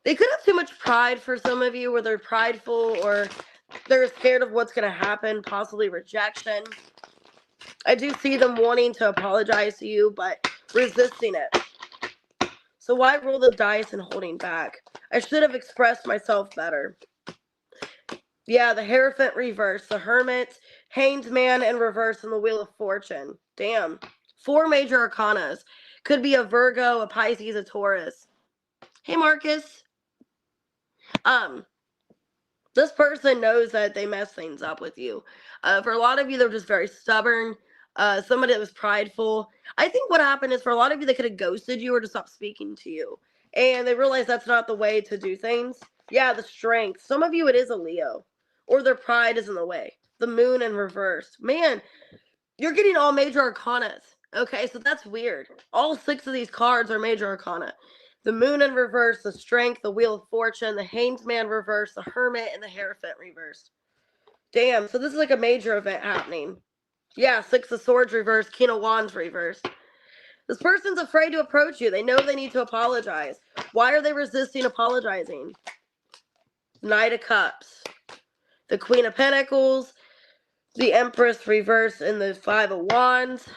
They could have too much pride for some of you, where they're prideful or they're scared of what's going to happen, possibly rejection. I do see them wanting to apologize to you, but resisting it. So why roll the dice and holding back? I should have expressed myself better. Yeah, the Hierophant reverse, the Hermit, Hanged Man in reverse, and the Wheel of Fortune. Damn. 4 major arcanas. Could be a Virgo, a Pisces, a Taurus. Hey, Marcus. This person knows that they mess things up with you. For a lot of you, they're just very stubborn. Somebody that was prideful. I think what happened is, for a lot of you, they could have ghosted you or just stopped speaking to you. And they realized that's not the way to do things. Yeah, the Strength. Some of you, it is a Leo. Or their pride is in the way. The Moon in reverse. Man, you're getting all major arcanas. Okay, so that's weird. All 6 of these cards are major arcana. The Moon in reverse, the Strength, the Wheel of Fortune, the Hanged Man reverse, the Hermit, and the Hierophant reverse. Damn, so this is like a major event happening. Yeah, 6 of Swords reverse, King of Wands reverse. This person's afraid to approach you. They know they need to apologize. Why are they resisting apologizing? Knight of Cups. The Queen of Pentacles. The Empress reverse, and the 5 of Wands.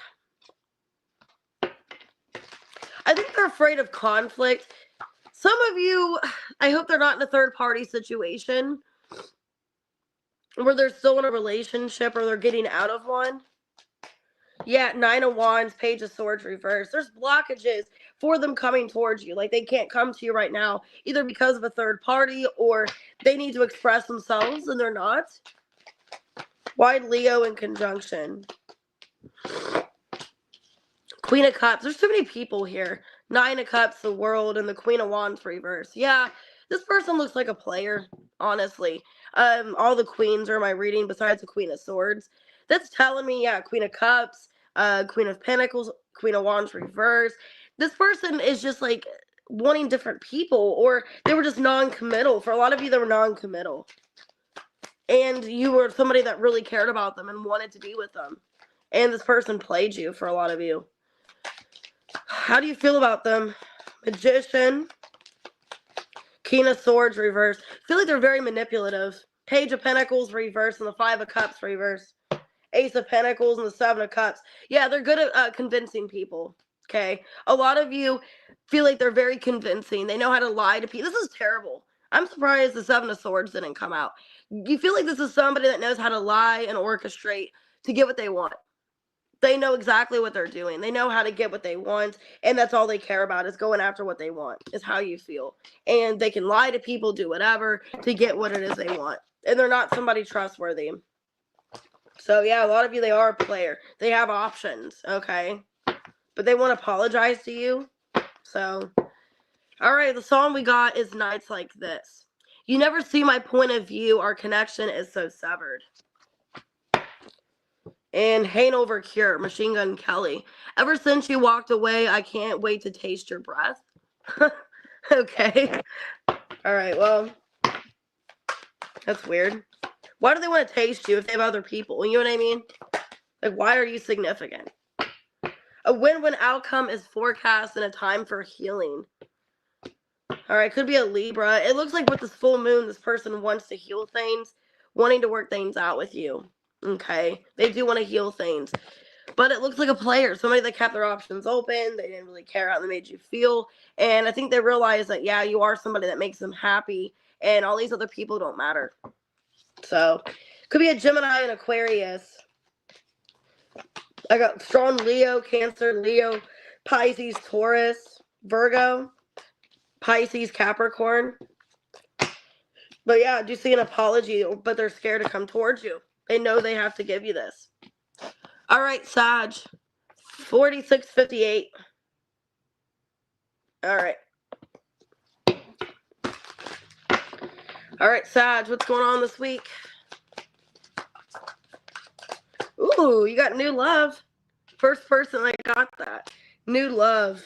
I think they're afraid of conflict. Some of you, I hope they're not in a third-party situation where they're still in a relationship or they're getting out of one. Yeah, 9 of Wands, Page of Swords reverse. There's blockages for them coming towards you. Like, they can't come to you right now, either because of a third party or they need to express themselves and they're not. Why Leo in conjunction? Queen of Cups. There's too many people here. 9 of Cups, the World, and the Queen of Wands reverse. Yeah, this person looks like a player, honestly. All the queens are my reading besides the Queen of Swords. That's telling me, yeah, Queen of Cups, Queen of Pentacles, Queen of Wands reverse. This person is just like wanting different people, or they were just non-committal. For a lot of you, they were non-committal. And you were somebody that really cared about them and wanted to be with them. And this person played you for a lot of you. How do you feel about them? Magician. King of Swords reverse. I feel like they're very manipulative. Page of Pentacles reverse and the Five of Cups reverse. Ace of Pentacles and the Seven of Cups. Yeah, they're good at convincing people. Okay? A lot of you feel like they're very convincing. They know how to lie to people. This is terrible. I'm surprised the Seven of Swords didn't come out. You feel like this is somebody that knows how to lie and orchestrate to get what they want. They know exactly what they're doing. They know how to get what they want, and that's all they care about is going after what they want, is how you feel. And they can lie to people, do whatever to get what it is they want. And they're not somebody trustworthy. So, yeah, a lot of you, they are a player. They have options, okay? But they want to apologize to you. So, all right, the song we got is Nights Like This. You never see my point of view. Our connection is so severed. And Hanover Cure, Machine Gun Kelly. Ever since you walked away, I can't wait to taste your breath. Okay. All right, well, that's weird. Why do they want to taste you if they have other people? You know what I mean? Like, why are you significant? A win-win outcome is forecast and a time for healing. All right, could be a Libra. It looks like with this full moon, this person wants to heal things, wanting to work things out with you. Okay, they do want to heal things. But it looks like a player, somebody that kept their options open. They didn't really care how they made you feel. And I think they realized that, yeah, you are somebody that makes them happy, and all these other people don't matter. So, could be a Gemini and Aquarius. I got strong Leo, Cancer, Leo, Pisces, Taurus, Virgo, Pisces, Capricorn. But yeah, I do see an apology, but they're scared to come towards you. They know they have to give you this. All right, Sag. 4658. All right. All right, Sag, what's going on this week? Ooh, you got new love. First person I got that. New love.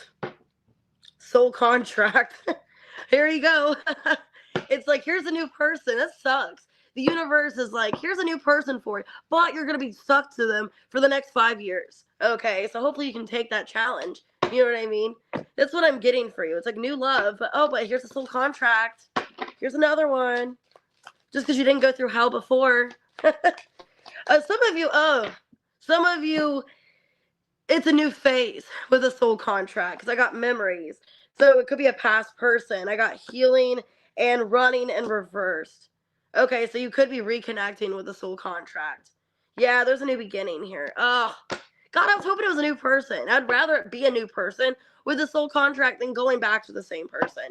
Soul contract. Here you go. It's like, here's a new person. That sucks. The universe is like, here's a new person for you, but you're going to be stuck to them for the next 5 years. Okay, so hopefully you can take that challenge. You know what I mean? That's what I'm getting for you. It's like new love, but oh, but here's a soul contract. Here's another one. Just because you didn't go through hell before. Some of you, it's a new phase with a soul contract, because I got memories. So it could be a past person. I got healing and running and reversed. Okay, so you could be reconnecting with a soul contract. Yeah, there's a new beginning here. Oh, God, I was hoping it was a new person. I'd rather it be a new person with a soul contract than going back to the same person.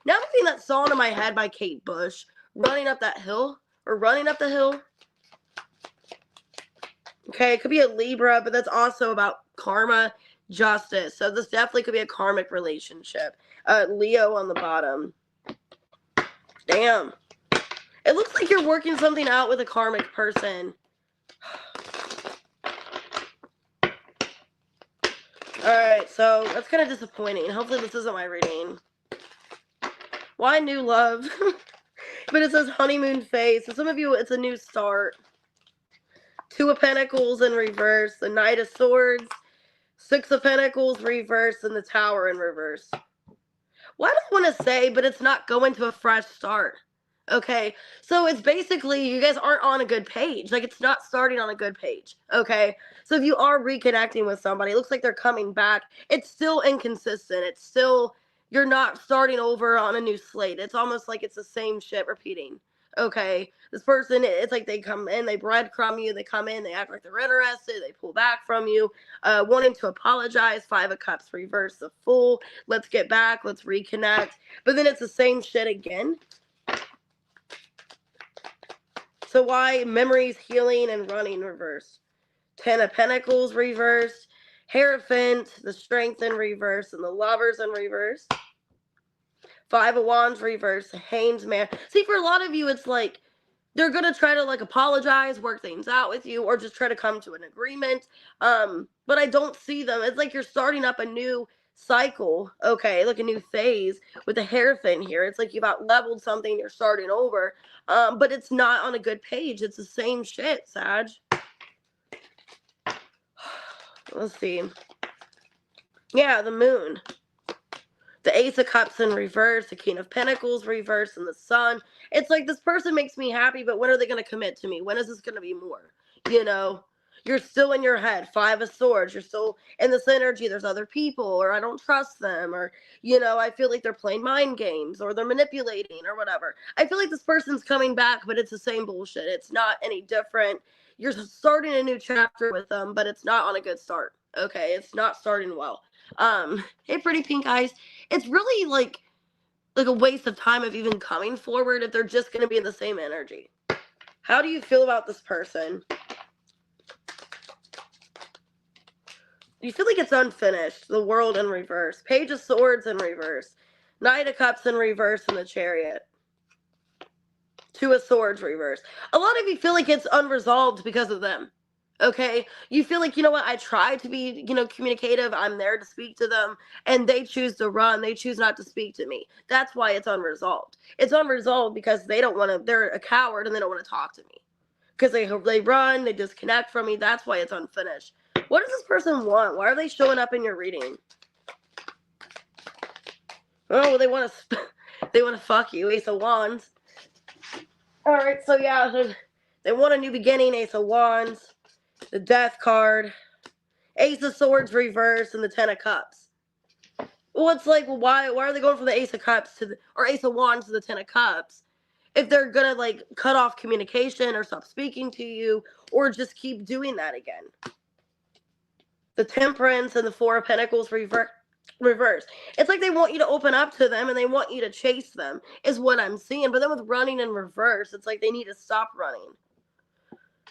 Now I'm seeing that song in my head by Kate Bush, Running Up That Hill, or Running Up the Hill. Okay, it could be a Libra, but that's also about karma, justice. So this definitely could be a karmic relationship. Leo on the bottom. Damn. It looks like you're working something out with a karmic person. Alright, so that's kind of disappointing. Hopefully this isn't my reading. Why new love? But it says honeymoon phase. So some of you, it's a new start. Two of Pentacles in reverse. The Knight of Swords. Six of Pentacles reverse. And the Tower in reverse. Well, I don't want to say, but it's not going to a fresh start. Okay, so it's basically you guys aren't on a good page. Like, it's not starting on a good page. Okay, so if you are reconnecting with somebody, it looks like they're coming back. It's still inconsistent. It's still, you're not starting over on a new slate. It's almost like it's the same shit repeating. Okay, this person, it's like they come in, they breadcrumb you, they come in, they act like they're interested, they pull back from you, wanting to apologize. Five of Cups reverse, the Fool. Let's get back, let's reconnect. But then it's the same shit again. So why memories, healing, and running reverse? Ten of Pentacles reversed. Hierophant, the Strength in reverse, and the Lovers in reverse. Five of Wands reverse. Hanged Man. See, for a lot of you, it's like they're going to try to like apologize, work things out with you, or just try to come to an agreement. But I don't see them. It's like you're starting up a new cycle. Okay, like a new phase with the hair thing here. It's like you've out leveled something, you're starting over. But it's not on a good page. It's the same shit, Sag. Let's see. Yeah, the moon. The Ace of Cups in reverse, the King of Pentacles reverse, and the Sun. It's like, this person makes me happy, but when are they going to commit to me? When is this going to be more? You know? You're still in your head. Five of Swords. You're still in this energy. There's other people, or I don't trust them, or, you know, I feel like they're playing mind games, or they're manipulating, or whatever. I feel like this person's coming back, but it's the same bullshit. It's not any different. You're starting a new chapter with them, but it's not on a good start. Okay? It's not starting well. Hey, pretty pink eyes. It's really like a waste of time of even coming forward if they're just going to be in the same energy. How do you feel about this person? You feel like it's unfinished. The World in reverse. Page of Swords in reverse. Knight of Cups in reverse, and the Chariot. Two of Swords reverse. A lot of you feel like it's unresolved because of them. Okay? You feel like, you know what, I try to be, you know, communicative. I'm there to speak to them, and they choose to run. They choose not to speak to me. That's why it's unresolved. It's unresolved because they don't want to, they're a coward and they don't want to talk to me. Because they run, they disconnect from me. That's why it's unfinished. What does this person want? Why are they showing up in your reading? Oh, they want to fuck you. Ace of Wands. All right, so yeah, they want a new beginning. Ace of Wands, the Death card, Ace of Swords reverse, and the Ten of Cups. Well, it's like, well, why are they going from the Ace of Cups to or Ace of Wands to the Ten of Cups? If they're gonna like cut off communication or stop speaking to you, or just keep doing that again. The Temperance and the Four of Pentacles reverse. It's like they want you to open up to them and they want you to chase them, is what I'm seeing. But then with running in reverse, it's like they need to stop running.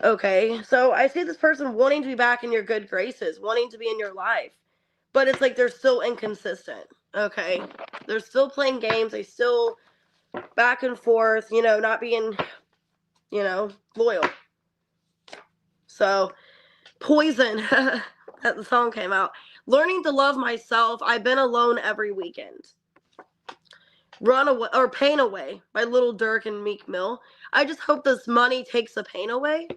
Okay, so I see this person wanting to be back in your good graces, wanting to be in your life. But it's like they're still inconsistent. Okay, they're still playing games. They still back and forth, you know, not being, you know, loyal. So, Poison. That the song came out. Learning to love myself. I've been alone every weekend. Run away or Pain Away by Little Durk and Meek Mill. I just hope this money takes the pain away.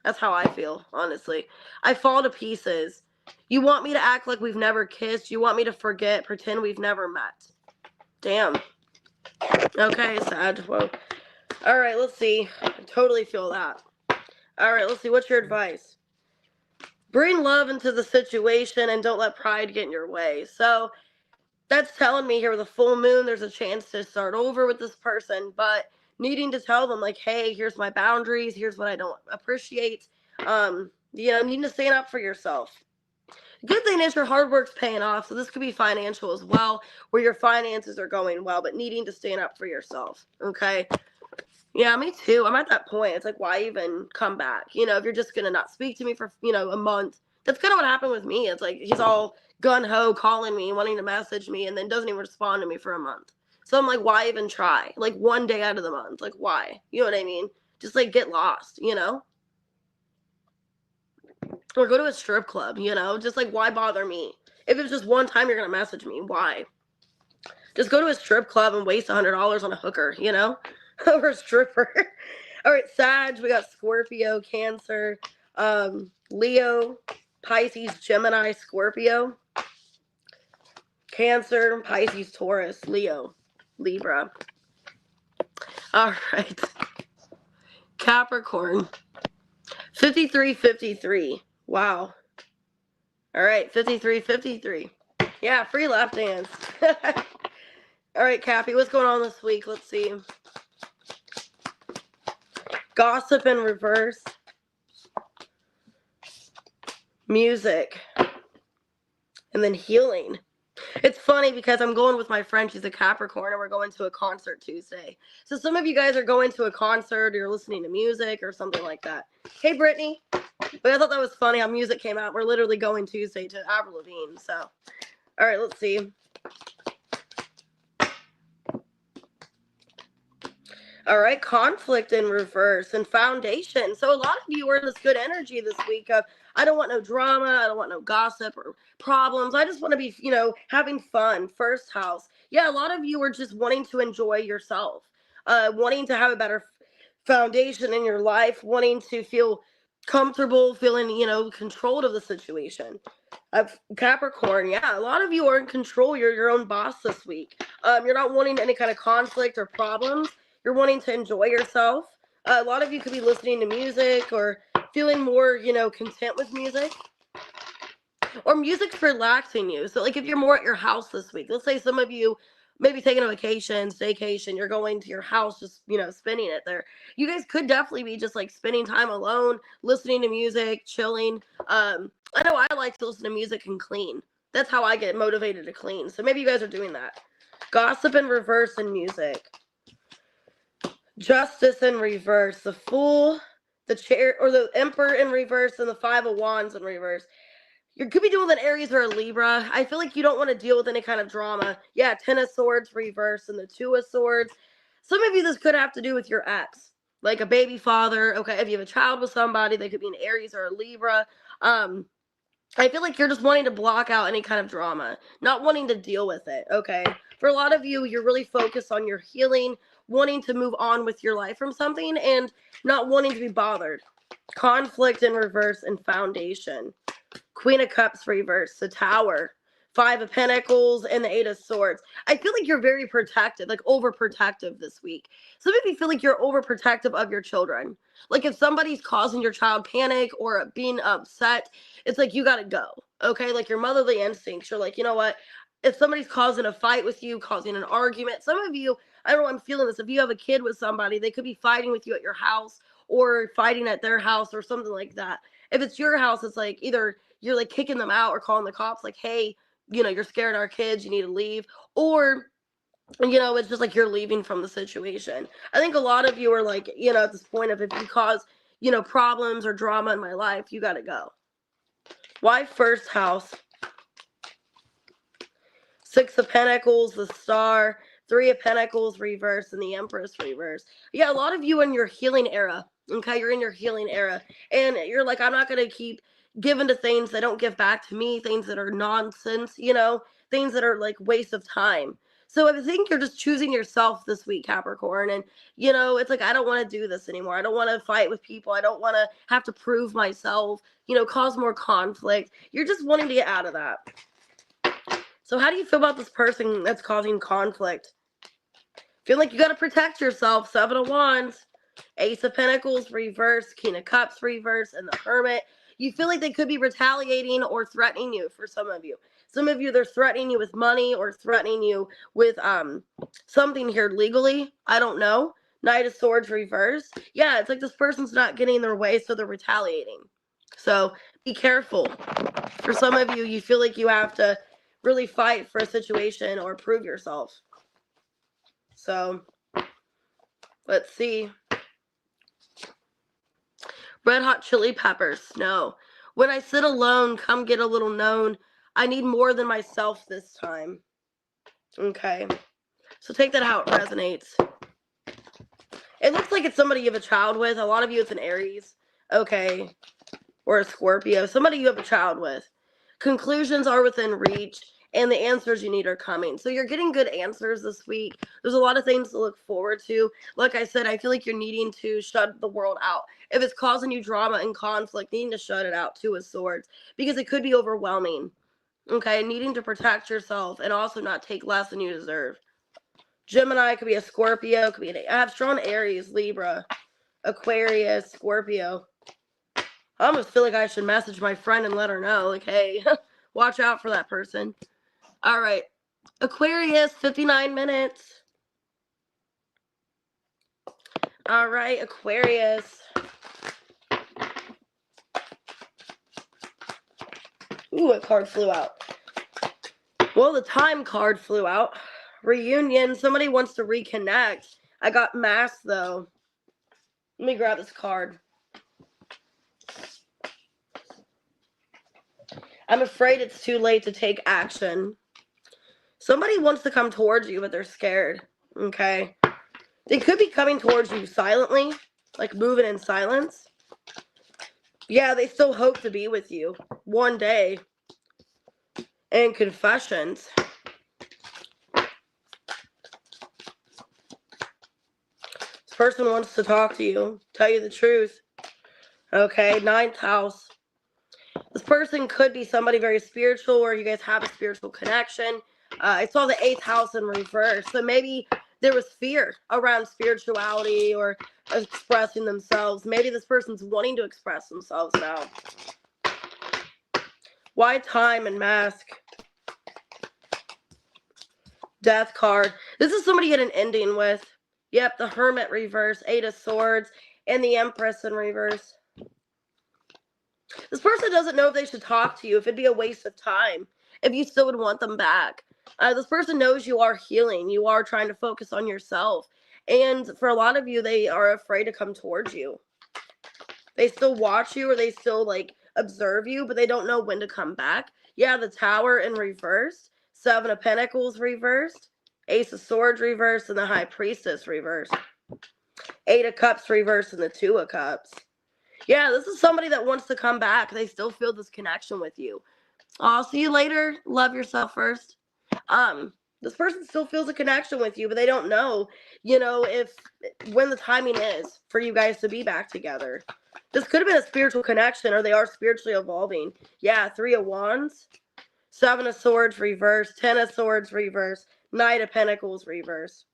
That's how I feel, honestly. I fall to pieces. You want me to act like we've never kissed. You want me to forget, pretend we've never met. Damn. Okay, sad. Whoa. All right, let's see. I totally feel that. All right, let's see. What's your advice? Bring love into the situation and don't let pride get in your way. So that's telling me here with a full moon, there's a chance to start over with this person, but needing to tell them like, hey, here's my boundaries. Here's what I don't appreciate. You know, needing to stand up for yourself. Good thing is your hard work's paying off. So this could be financial as well, where your finances are going well, but needing to stand up for yourself. Okay. Yeah, me too. I'm at that point. It's like, why even come back? You know, if you're just going to not speak to me for, you know, a month. That's kind of what happened with me. It's like, he's all gun-ho calling me, wanting to message me, and then doesn't even respond to me for a month. So I'm like, why even try? Like, one day out of the month. Like, why? You know what I mean? Just, like, get lost, you know? Or go to a strip club, you know? Just, like, why bother me? If it's just one time you're going to message me, why? Just go to a strip club and waste $100 on a hooker, you know? Or a stripper. All right, Sag, we got Scorpio, Cancer, Leo, Pisces, Gemini, Scorpio, Cancer, Pisces, Taurus, Leo, Libra. All right. Capricorn. 53-53. Wow. All right, 53-53. Yeah, free lap dance. All right, Cappy, what's going on this week? Let's see. Gossip in reverse. Music. And then healing. It's funny because I'm going with my friend. She's a Capricorn, and we're going to a concert Tuesday. So some of you guys are going to a concert, or you're listening to music or something like that. Hey, Brittany. But I thought that was funny how music came out. We're literally going Tuesday to Avril Lavigne. So, all right, let's see. All right, conflict in reverse and foundation. So a lot of you are in this good energy this week of, I don't want no drama. I don't want no gossip or problems. I just want to be, having fun. First house. Yeah, a lot of you are just wanting to enjoy yourself, wanting to have a better foundation in your life, wanting to feel comfortable, feeling, controlled of the situation. Capricorn, yeah, a lot of you are in control. You're your own boss this week. You're not wanting any kind of conflict or problems. You're wanting to enjoy yourself. A lot of you could be listening to music or feeling more, content with music. Or music's relaxing you. So, like, if you're more at your house this week, let's say some of you maybe taking a vacation, staycation, you're going to your house, just, spending it there. You guys could definitely be just, like, spending time alone, listening to music, chilling. I know I like to listen to music and clean. That's how I get motivated to clean. So maybe you guys are doing that. Gossip in reverse in music. Justice in reverse. The Fool, the Chair, or the Emperor in reverse, and the Five of Wands in reverse. You could be dealing with an Aries or a Libra. I feel like you don't want to deal with any kind of drama. Yeah, Ten of Swords reverse and the Two of Swords. Some of you, this could have to do with your ex, like a baby father. Okay, if you have a child with somebody, they could be an Aries or a Libra. I feel like you're just wanting to block out any kind of drama, not wanting to deal with it, okay? For a lot of you, you're really focused on your healing, wanting to move on with your life from something, and not wanting to be bothered. Conflict in reverse and foundation. Queen of Cups reverse, the Tower, Five of Pentacles, and the Eight of Swords. I feel like you're very protective, like overprotective this week. Some of you feel like you're overprotective of your children. Like if somebody's causing your child panic or being upset, it's like you gotta go, okay? Like your motherly instincts. You're like, you know what? If somebody's causing a fight with you, causing an argument, some of you, I don't know, I'm feeling this. If you have a kid with somebody, they could be fighting with you at your house or fighting at their house or something like that. If it's your house, it's like either you're like kicking them out or calling the cops like, hey, you're scaring our kids, you need to leave. Or, it's just like you're leaving from the situation. I think a lot of you are like, at this point of if you cause, problems or drama in my life, you got to go. Why first house? Six of Pentacles, the Star, Three of Pentacles reverse, and the Empress reverse. Yeah, a lot of you in your healing era. Okay, you're in your healing era. And you're like, I'm not going to keep giving to things that don't give back to me, things that are nonsense, things that are like waste of time. So I think you're just choosing yourself this week, Capricorn. And, it's like, I don't want to do this anymore. I don't want to fight with people. I don't want to have to prove myself, cause more conflict. You're just wanting to get out of that. So how do you feel about this person that's causing conflict? Feel like you got to protect yourself. Seven of Wands, Ace of Pentacles reverse, King of Cups reverse, and the Hermit. You feel like they could be retaliating or threatening you for some of you. Some of you, they're threatening you with money or threatening you with something here legally. I don't know. Knight of Swords reverse. Yeah, it's like this person's not getting their way, so they're retaliating. So be careful. For some of you, you feel like you have to really fight for a situation or prove yourself. So let's see. Red Hot Chili Peppers, Snow. When I sit alone, come get a little known. I need more than myself this time. Okay. So take that how it resonates. It looks like it's somebody you have a child with. A lot of you, it's an Aries. Okay. Or a Scorpio. Somebody you have a child with. Conclusions are within reach. And the answers you need are coming. So you're getting good answers this week. There's a lot of things to look forward to. Like I said, I feel like you're needing to shut the world out. If it's causing you drama and conflict, needing to shut it out, Two of Swords. Because it could be overwhelming. Okay, needing to protect yourself and also not take less than you deserve. Gemini could be a Scorpio. Could be an strong Aries, Libra, Aquarius, Scorpio. I almost feel like I should message my friend and let her know. Like, hey, watch out for that person. All right. Aquarius, 59 minutes. All right, Aquarius. Ooh, a card flew out. Well, the Time card flew out. Reunion. Somebody wants to reconnect. I got Mass, though. Let me grab this card. I'm afraid it's too late to take action. Somebody wants to come towards you, but they're scared. Okay? They could be coming towards you silently, like moving in silence. Yeah, they still hope to be with you one day. And confessions. This person wants to talk to you, tell you the truth. Okay, 9th house. This person could be somebody very spiritual, or you guys have a spiritual connection. I saw the 8th house in reverse, so maybe there was fear around spirituality or expressing themselves. Maybe this person's wanting to express themselves now. Why time and mask? Death card. This is somebody you had an ending with. Yep, the Hermit reverse, 8 of Swords, and the Empress in reverse. This person doesn't know if they should talk to you, if it'd be a waste of time, if you still would want them back. This person knows you are healing. You are trying to focus on yourself. And for a lot of you, they are afraid to come towards you. They still watch you, or they still, like, observe you, but they don't know when to come back. Yeah, the Tower in reverse, 7 of Pentacles reversed, Ace of Swords reversed, and the High Priestess reversed. 8 of Cups reversed, and the 2 of Cups. Yeah, this is somebody that wants to come back. They still feel this connection with you. I'll see you later. Love yourself first. This person still feels a connection with you, but they don't know, when the timing is for you guys to be back together. This could have been a spiritual connection, or they are spiritually evolving. Yeah, 3 of Wands, 7 of Swords reverse, 10 of Swords reverse, Knight of Pentacles reverse.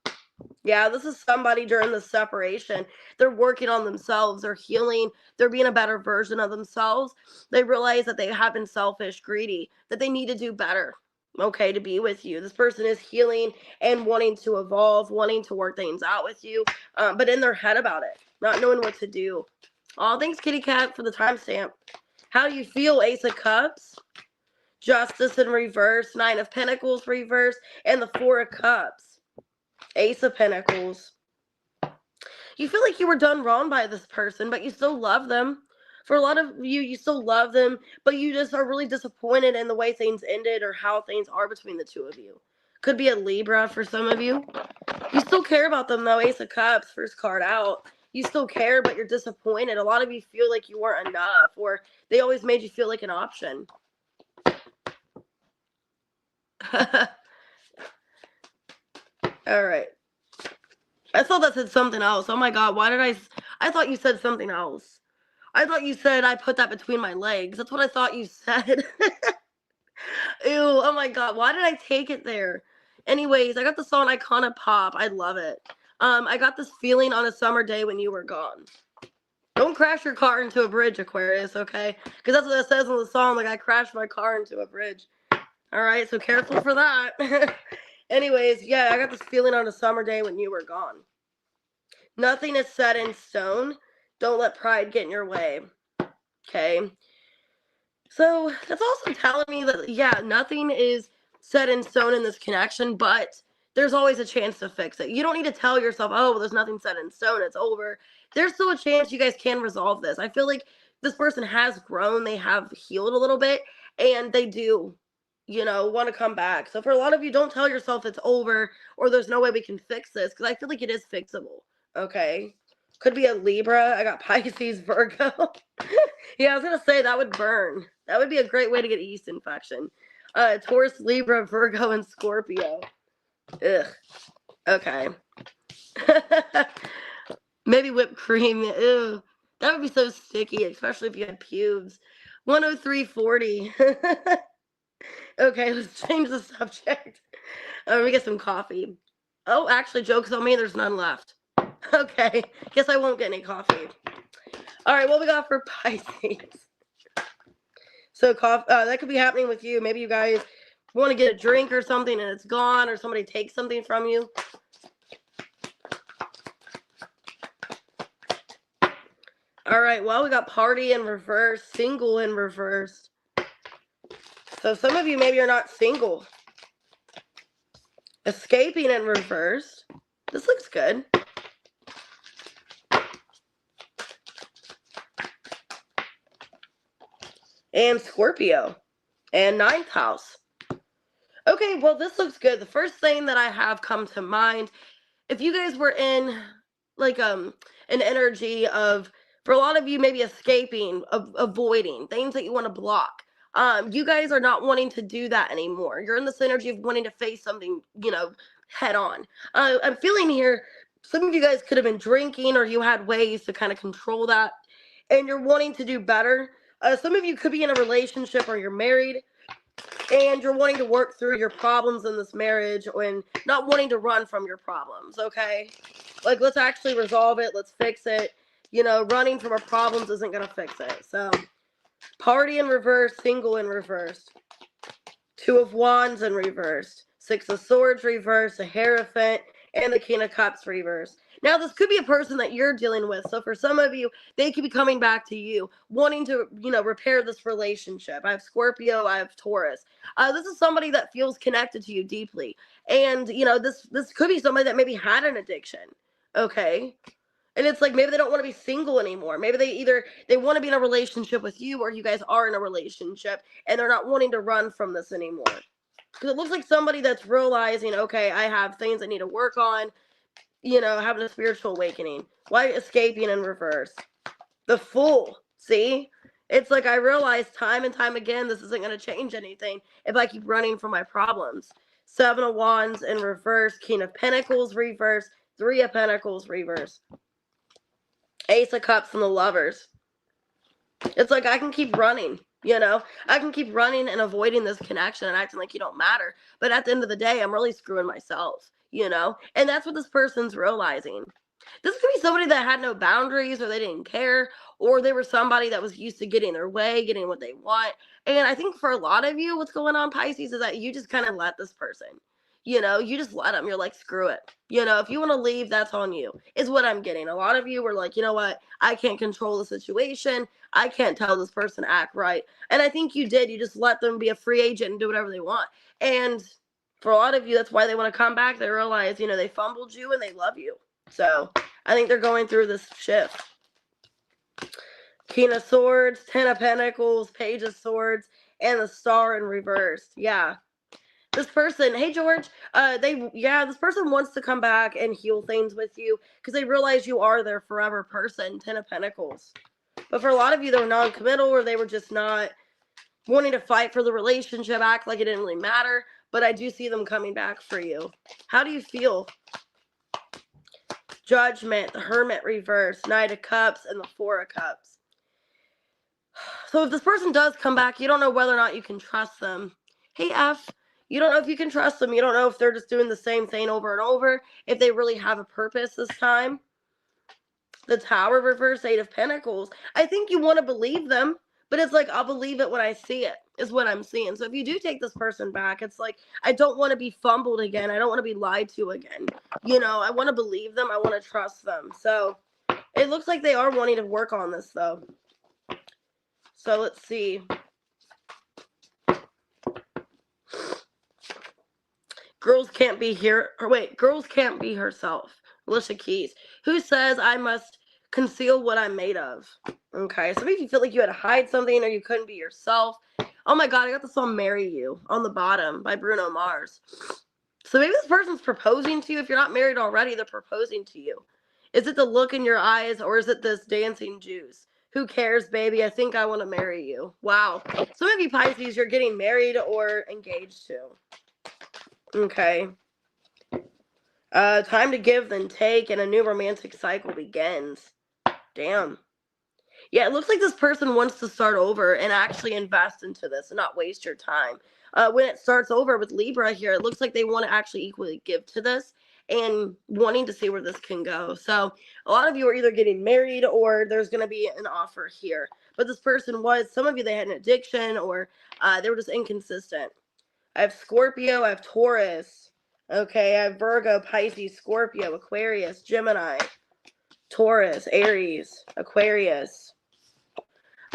Yeah, this is somebody during the separation. They're working on themselves. They're healing. They're being a better version of themselves. They realize that they have been selfish, greedy, that they need to do better, okay, to be with you. This person is healing and wanting to evolve, wanting to work things out with you, but in their head about it, not knowing what to do. Oh, thanks, Kitty Cat, for the timestamp. How do you feel, Ace of Cups? Justice in reverse, 9 of Pentacles reverse, and the 4 of Cups. Ace of Pentacles. You feel like you were done wrong by this person, but you still love them. For a lot of you, you still love them, but you just are really disappointed in the way things ended or how things are between the two of you. Could be a Libra for some of you. You still care about them, though. Ace of Cups, first card out. You still care, but you're disappointed. A lot of you feel like you weren't enough, or they always made you feel like an option. All right. I thought that said something else. Oh my God, why did I thought you said something else. I thought you said I put that between my legs. That's what I thought you said. Ew, oh my God, why did I take it there? Anyways, I got the song Icona Pop. I love it. I got this feeling on a summer day when you were gone. Don't crash your car into a bridge, Aquarius, okay? Because that's what it says in the song, like I crashed my car into a bridge. All right, so careful for that. Anyways, yeah, I got this feeling on a summer day when you were gone. Nothing is set in stone. Don't let pride get in your way. Okay? So, that's also telling me that, yeah, nothing is set in stone in this connection, but there's always a chance to fix it. You don't need to tell yourself, oh, well, there's nothing set in stone, it's over. There's still a chance you guys can resolve this. I feel like this person has grown, they have healed a little bit, and they do want to come back. So for a lot of you, don't tell yourself it's over or there's no way we can fix this, because I feel like it is fixable. Okay? Could be a Libra. I got Pisces, Virgo. Yeah, I was going to say that would burn. That would be a great way to get a yeast infection. Taurus, Libra, Virgo, and Scorpio. Ugh. Okay. Maybe whipped cream. Ew. That would be so sticky, especially if you had pubes. 103.40. Okay, let's change the subject. Let me get some coffee. Oh, actually, joke's on me. There's none left. Okay, guess I won't get any coffee. All right, what we got for Pisces? So, that could be happening with you. Maybe you guys want to get a drink or something and it's gone, or somebody takes something from you. All right, well, we got party in reverse, single in reverse. So some of you maybe are not single. Escaping in reverse. This looks good. And Scorpio. And 9th house. Okay, well, this looks good. The first thing that I have come to mind, if you guys were in, like, an energy of For a lot of you, maybe escaping, avoiding, things that you want to block. You guys are not wanting to do that anymore. You're in this energy of wanting to face something, head on. I'm feeling here, some of you guys could have been drinking, or you had ways to kind of control that, and you're wanting to do better. Some of you could be in a relationship, or you're married, and you're wanting to work through your problems in this marriage, and not wanting to run from your problems, okay? Like, let's actually resolve it. Let's fix it. Running from our problems isn't going to fix it. So, party in reverse, single in reverse. Two of Wands in reverse. Six of Swords reverse, a Hierophant, and the King of Cups reverse. Now, this could be a person that you're dealing with. So for some of you, they could be coming back to you, wanting to, repair this relationship. I have Scorpio, I have Taurus. This is somebody that feels connected to you deeply. And, this could be somebody that maybe had an addiction. Okay? And it's like, maybe they don't want to be single anymore. Maybe they want to be in a relationship with you, or you guys are in a relationship and they're not wanting to run from this anymore. Because it looks like somebody that's realizing, okay, I have things I need to work on, having a spiritual awakening. Why escaping in reverse? The Fool. See? It's like, I realize time and time again, this isn't going to change anything if I keep running from my problems. Seven of Wands in reverse. King of Pentacles reverse. Three of Pentacles reverse. Ace of Cups and the Lovers. It's like, I can keep running, I can keep running and avoiding this connection and acting like you don't matter. But at the end of the day, I'm really screwing myself, and that's what this person's realizing. This could be somebody that had no boundaries, or they didn't care, or they were somebody that was used to getting their way, getting what they want. And I think for a lot of you, what's going on, Pisces, is that you just kind of let this person. You just let them. You're like, screw it. If you want to leave, that's on you, is what I'm getting. A lot of you were like, you know what? I can't control the situation. I can't tell this person to act right. And I think you did. You just let them be a free agent and do whatever they want. And for a lot of you, that's why they want to come back. They realize, they fumbled you and they love you. So I think they're going through this shift. King of Swords, Ten of Pentacles, Page of Swords, and the Star in reverse. Yeah. This person, hey George, this person wants to come back and heal things with you because they realize you are their forever person. Ten of Pentacles. But for a lot of you, they were non-committal, or they were just not wanting to fight for the relationship, act like it didn't really matter. But I do see them coming back for you. How do you feel? Judgment, the Hermit reverse, Knight of Cups, and the Four of Cups. So if this person does come back, you don't know whether or not you can trust them. Hey F. You don't know if you can trust them. You don't know if they're just doing the same thing over and over, if they really have a purpose this time. The Tower reverse, Eight of Pentacles. I think you want to believe them, but it's like, I'll believe it when I see it, is what I'm seeing. So if you do take this person back, it's like, I don't want to be fumbled again. I don't want to be lied to again. I want to believe them. I want to trust them. So it looks like they are wanting to work on this, though. So let's see. Girls can't be here. Or wait, girls can't be herself. Alicia Keys. Who says I must conceal what I'm made of? Okay, so maybe you feel like you had to hide something, or you couldn't be yourself. Oh my God, I got the song Marry You on the bottom by Bruno Mars. So maybe this person's proposing to you. If you're not married already, they're proposing to you. Is it the look in your eyes, or is it this dancing juice? Who cares, baby? I think I want to marry you. Wow. Some of you Pisces, you're getting married or engaged to. Okay. Time to give then take, and a new romantic cycle begins. Damn. Yeah, it looks like this person wants to start over and actually invest into this and not waste your time. When it starts over with Libra here, it looks like they want to actually equally give to this and wanting to see where this can go. So a lot of you are either getting married, or there's going to be an offer here. But this person some of you, they had an addiction, or they were just inconsistent. I have Scorpio, I have Taurus, okay, I have Virgo, Pisces, Scorpio, Aquarius, Gemini, Taurus, Aries, Aquarius.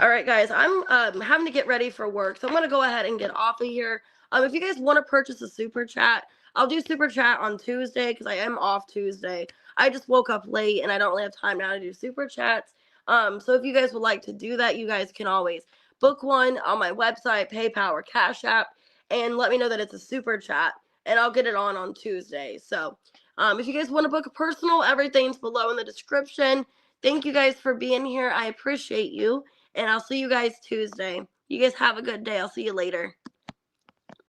All right, guys, I'm having to get ready for work, so I'm going to go ahead and get off of here. If you guys want to purchase a super chat, I'll do super chat on Tuesday because I am off Tuesday. I just woke up late and I don't really have time now to do super chats. So if you guys would like to do that, you guys can always book one on my website, PayPal, or Cash App, and let me know that it's a super chat, and I'll get it on Tuesday. So if you guys want to book a personal, everything's below in the description. Thank you guys for being here. I appreciate you. And I'll see you guys Tuesday. You guys have a good day. I'll see you later.